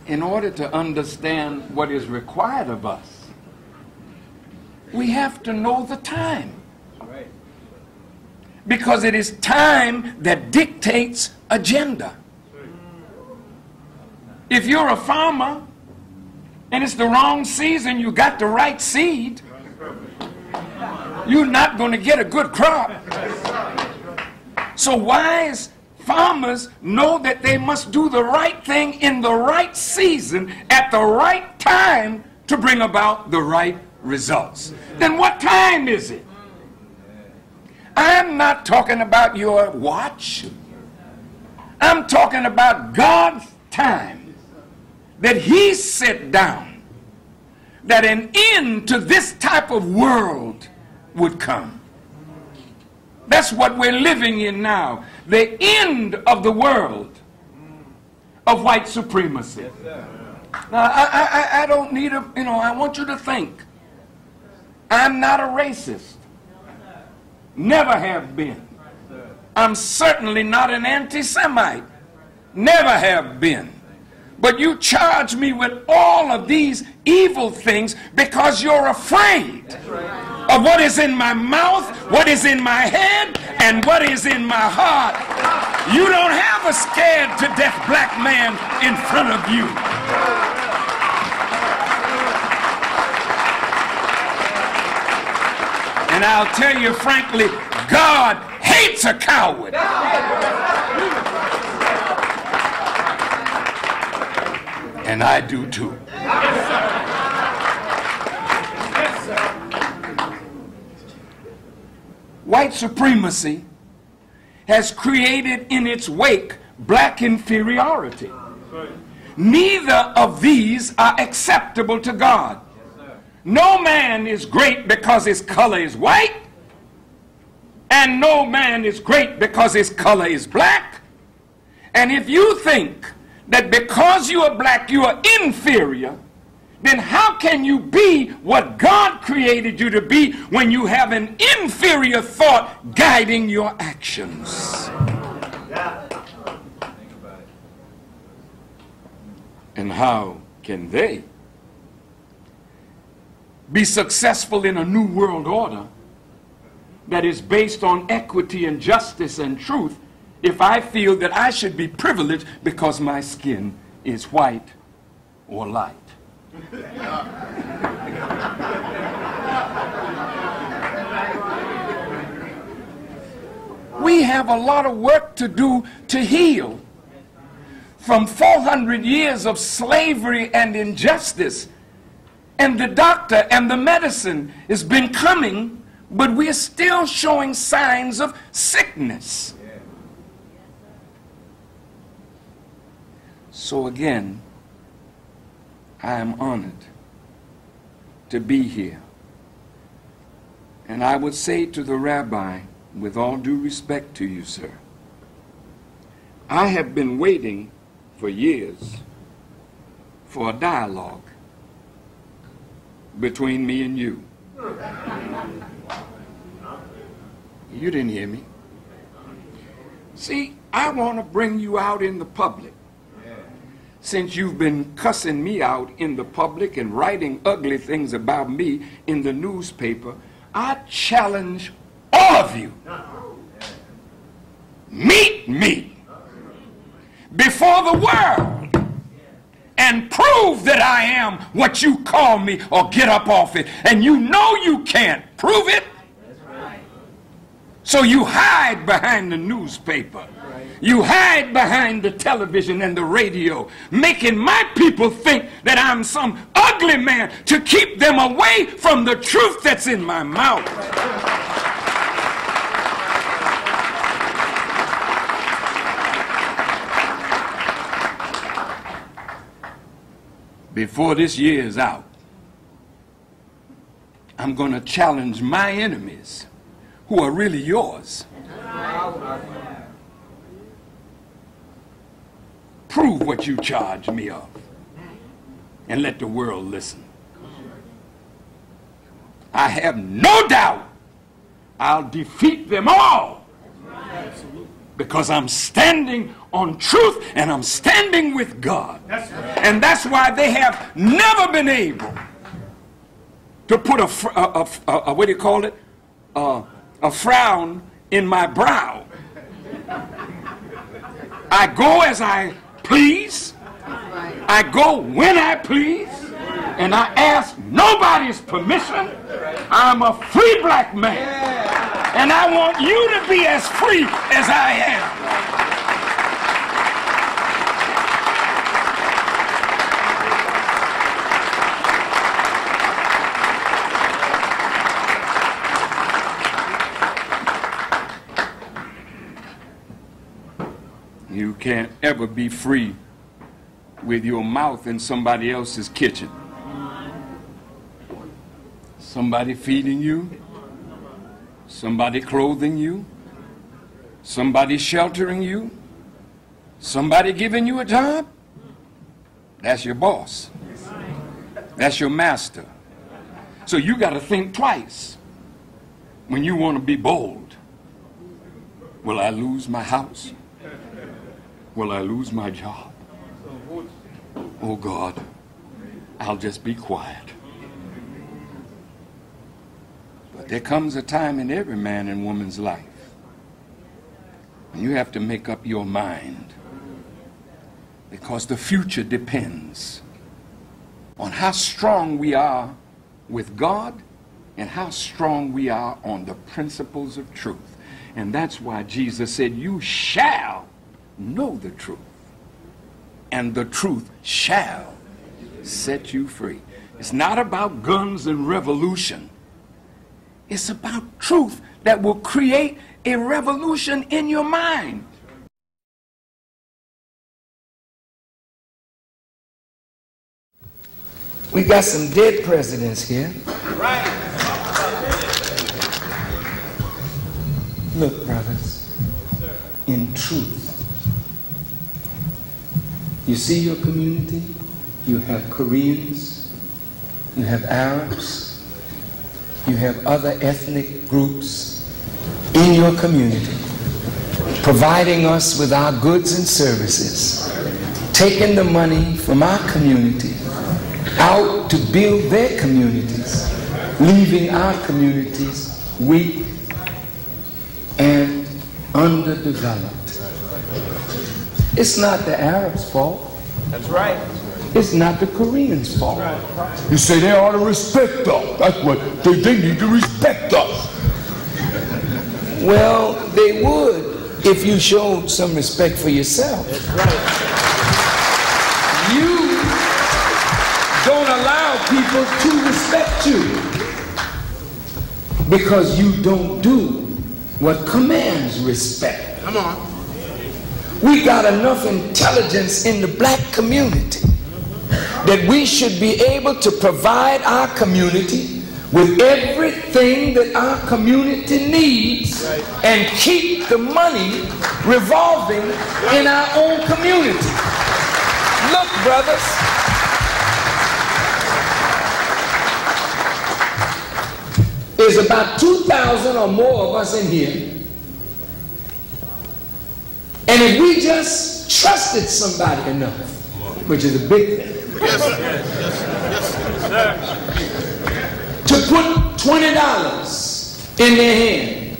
In order to understand what is required of us, we have to know the time. Because it is time that dictates agenda. If you're a farmer and it's the wrong season, you got the right seed, you're not going to get a good crop. So wise farmers know that they must do the right thing in the right season at the right time to bring about the right results. Then what time is it? I'm not talking about your watch. I'm talking about God's time, that He set down that an end to this type of world would come. That's what we're living in now. The end of the world of white supremacy. Now, I don't need a, I want you to think. I'm not a racist. Never have been. I'm certainly not an anti-Semite. Never have been. But you charge me with all of these evil things because you're afraid of what is in my mouth, what is in my head, and what is in my heart. You don't have a scared to death black man in front of you. And I'll tell you frankly, God hates a coward. And I do too. White supremacy has created in its wake black inferiority. Neither of these are acceptable to God. No man is great because his color is white, and no man is great because his color is black. And if you think that because you are black you are inferior, then how can you be what God created you to be when you have an inferior thought guiding your actions? And how can they be successful in a new world order that is based on equity and justice and truth if I feel that I should be privileged because my skin is white or light? We have a lot of work to do to heal from 400 years of slavery and injustice. And the doctor and the medicine has been coming, but we're still showing signs of sickness. So again, I am honored to be here. And I would say to the rabbi, with all due respect to you, sir, I have been waiting for years for a dialogue between me and you. You didn't hear me. See, I want to bring you out in the public. Since you've been cussing me out in the public and writing ugly things about me in the newspaper, I challenge all of you. Meet me before the world and prove that I am what you call me, or get up off it. And you know you can't prove it. So you hide behind the newspaper. You hide behind the television and the radio, making my people think that I'm some ugly man to keep them away from the truth that's in my mouth. Before this year is out, I'm going to challenge my enemies, who are really yours. Prove what you charge me of, and let the world listen. I have no doubt I'll defeat them all, because I'm standing on truth and I'm standing with God. And that's why they have never been able to put what do you call it? A frown in my brow. I go as I please. I go when I please. And I ask nobody's permission. I'm a free black man. And I want you to be as free as I am. You can't ever be free with your mouth in somebody else's kitchen. Somebody feeding you, somebody clothing you, somebody sheltering you, somebody giving you a job. That's your boss. That's your master. So you got to think twice when you want to be bold. Will I lose my house? Will I lose my job? Oh God, I'll just be quiet. But there comes a time in every man and woman's life when you have to make up your mind, because the future depends on how strong we are with God and how strong we are on the principles of truth. And that's why Jesus said, you shall know the truth, and the truth shall set you free. It's not about guns and revolution. It's about truth that will create a revolution in your mind. We got some dead presidents here. Right. Look, brothers, in truth, you see your community? You have Koreans, you have Arabs, you have other ethnic groups in your community, providing us with our goods and services, taking the money from our community out to build their communities, leaving our communities weak and underdeveloped. It's not the Arabs' fault. That's right. It's not the Koreans' fault. You say they ought to respect us. That's what they need to respect us. Well, they would if you showed some respect for yourself. That's right. You don't allow people to respect you because you don't do what commands respect. Come on. We got enough intelligence in the black community that we should be able to provide our community with everything that our community needs and keep the money revolving in our own community. Look, brothers, there's about 2,000 or more of us in here. And if we just trusted somebody enough, which is a big thing, to put $20 in their hand,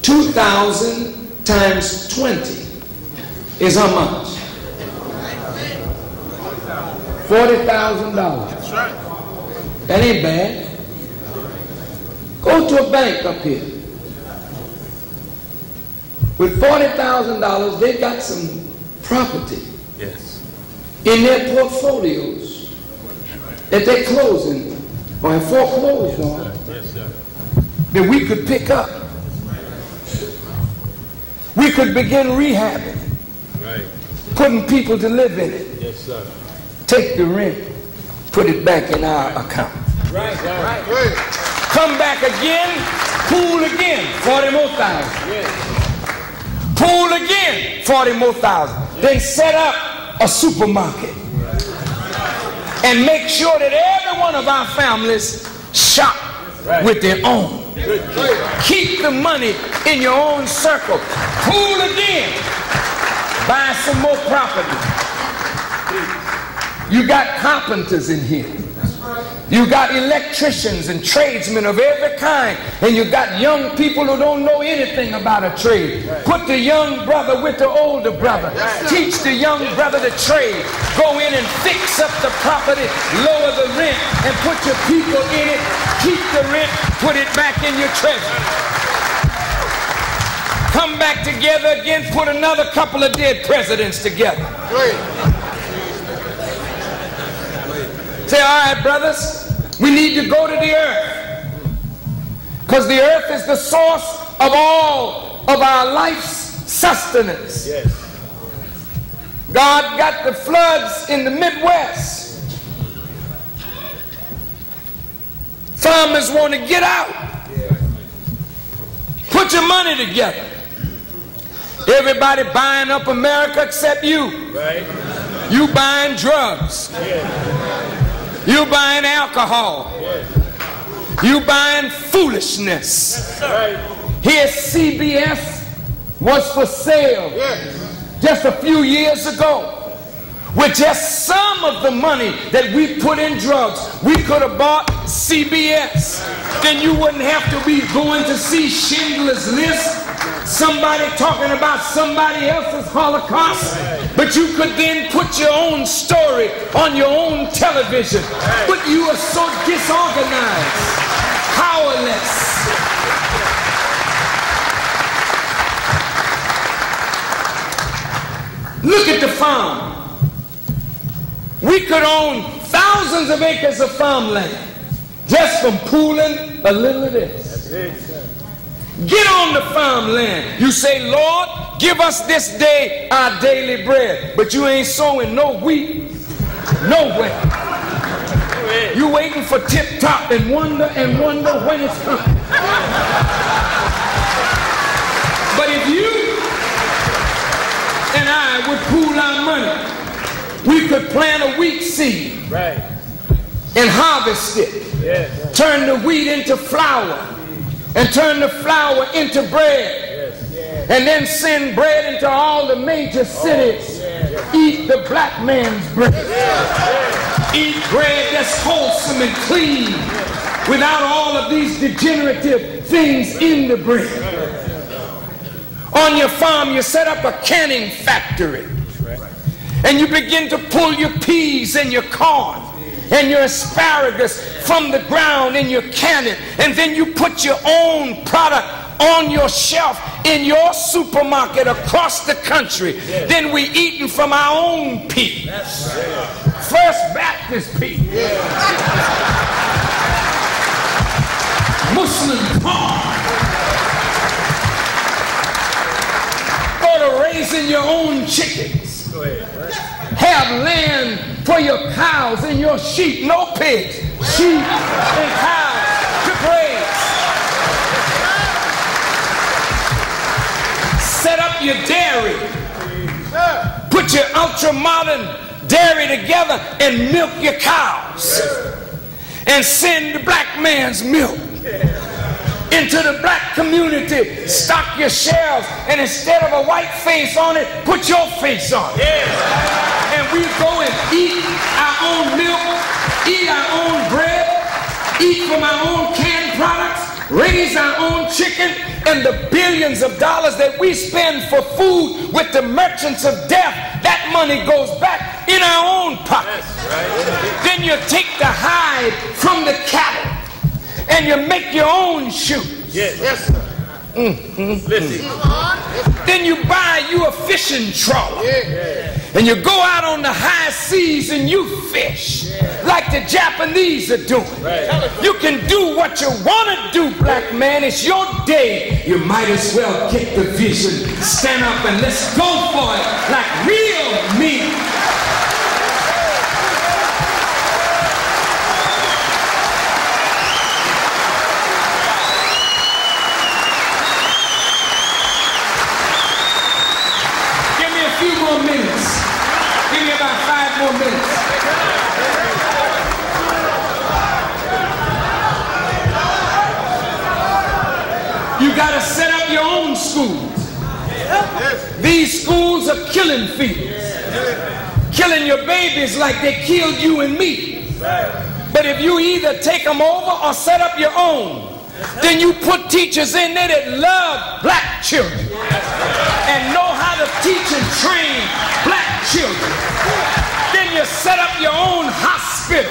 2,000 times 20 is how much? $40,000. That ain't bad. Go to a bank up here. With $40,000, they got some property in their portfolios that they're closing or have foreclosed on that we could pick up. We could begin rehabbing, putting people to live in it. Yes, sir. Take the rent, put it back in our account. Right. Come back again, pool again, 40 more thousand. Pool again, 40 more thousand. Then set up a supermarket and make sure that every one of our families shop with their own. Keep the money in your own circle. Pool again, buy some more property. You got carpenters in here. You got electricians and tradesmen of every kind, and you got young people who don't know anything about a trade. Put the young brother with the older brother. Teach the young brother the trade. Go in and fix up the property, lower the rent, and put your people in it. Keep the rent, put it back in your treasury. Come back together again, put another couple of dead presidents together. Say, all right, brothers, we need to go to the earth, because the earth is the source of all of our life's sustenance. God got the floods in the Midwest. Farmers want to get out. Put your money together. Everybody buying up America except you. You buying drugs. You buying alcohol. You buying foolishness. Here CBS was for sale just a few years ago. With just some of the money that we put in drugs, we could have bought CBS. Then you wouldn't have to be going to see Schindler's List, somebody talking about somebody else's Holocaust. But you could then put your own story on your own television. But you are so disorganized, powerless. Look at the farm. We could own thousands of acres of farmland just from pooling a little of this. Get on the farmland. You say, Lord, give us this day our daily bread. But you ain't sowing no wheat nowhere. You waiting for tip top and wonder when it's coming. But if you and I would pool our money, we could plant a wheat seed. and harvest it. Turn the wheat into flour and turn the flour into bread. And then send bread into all the major cities. Eat the black man's bread. Eat bread that's wholesome and clean without all of these degenerative things in the bread. On your farm, you set up a canning factory. And you begin to pull your peas and your corn and your asparagus from the ground and you can it. And then you put your own product on your shelf in your supermarket across the country. Then we eating from our own peas. First Baptist peas. Muslim corn. Go to raising your own chickens. Have land for your cows and your sheep. No pigs. Sheep and cows to graze. Set up your dairy. Put your ultra-modern dairy together and milk your cows. And send the black man's milk into the black community. Stock your shelves, and instead of a white face on it, put your face on it. And we go and eat our own milk, eat our own bread, eat from our own canned products, raise our own chicken, and the billions of dollars that we spend for food with the merchants of death, that money goes back in our own pockets. Then you take the hide from the cattle and you make your own shoes. Yes, sir. Then you buy you a fishing trawler and you go out on the high seas and you fish like the Japanese are doing. You can do what you want to do, black man. It's your day. You might as well get the vision, stand up and let's go for it like real men. You got to set up your own schools. These schools are killing fields. Killing your babies like they killed you and me. But if you either take them over or set up your own, then you put teachers in there that love black children and know how to teach and train black children. Then you set up your own hospital.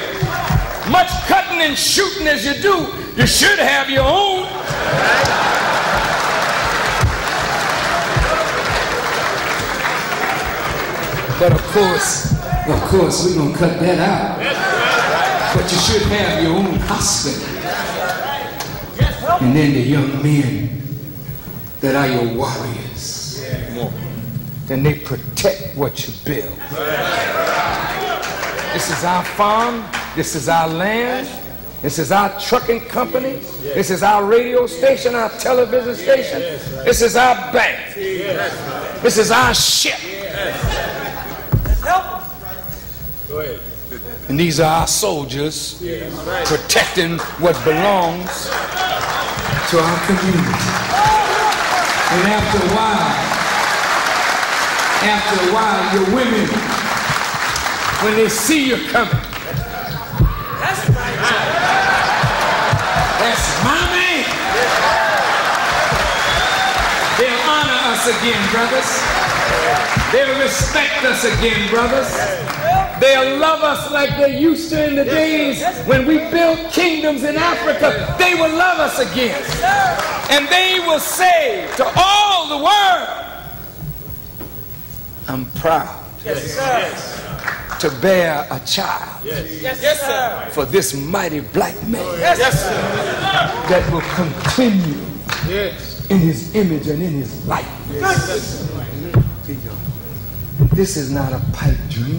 Much cutting and shooting as you do, you should have your own. But of course, we're going to cut that out. But you should have your own hospital. And then the young men that are your warriors, then they protect what you build. This is our farm. This is our land. This is our trucking company. This is our radio station, our television station. This is our bank. This is our ship. And these are our soldiers protecting what belongs to our community. And after a while, your women, when they see you coming, that's my man. They'll honor us again, brothers. They'll respect us again, brothers. They'll love us like they used to in the days when we built kingdoms in Africa. They will love us again. And they will say to all the world, I'm proud to bear a child for this mighty black man that will continue in his image and in his likeness. This is not a pipe dream.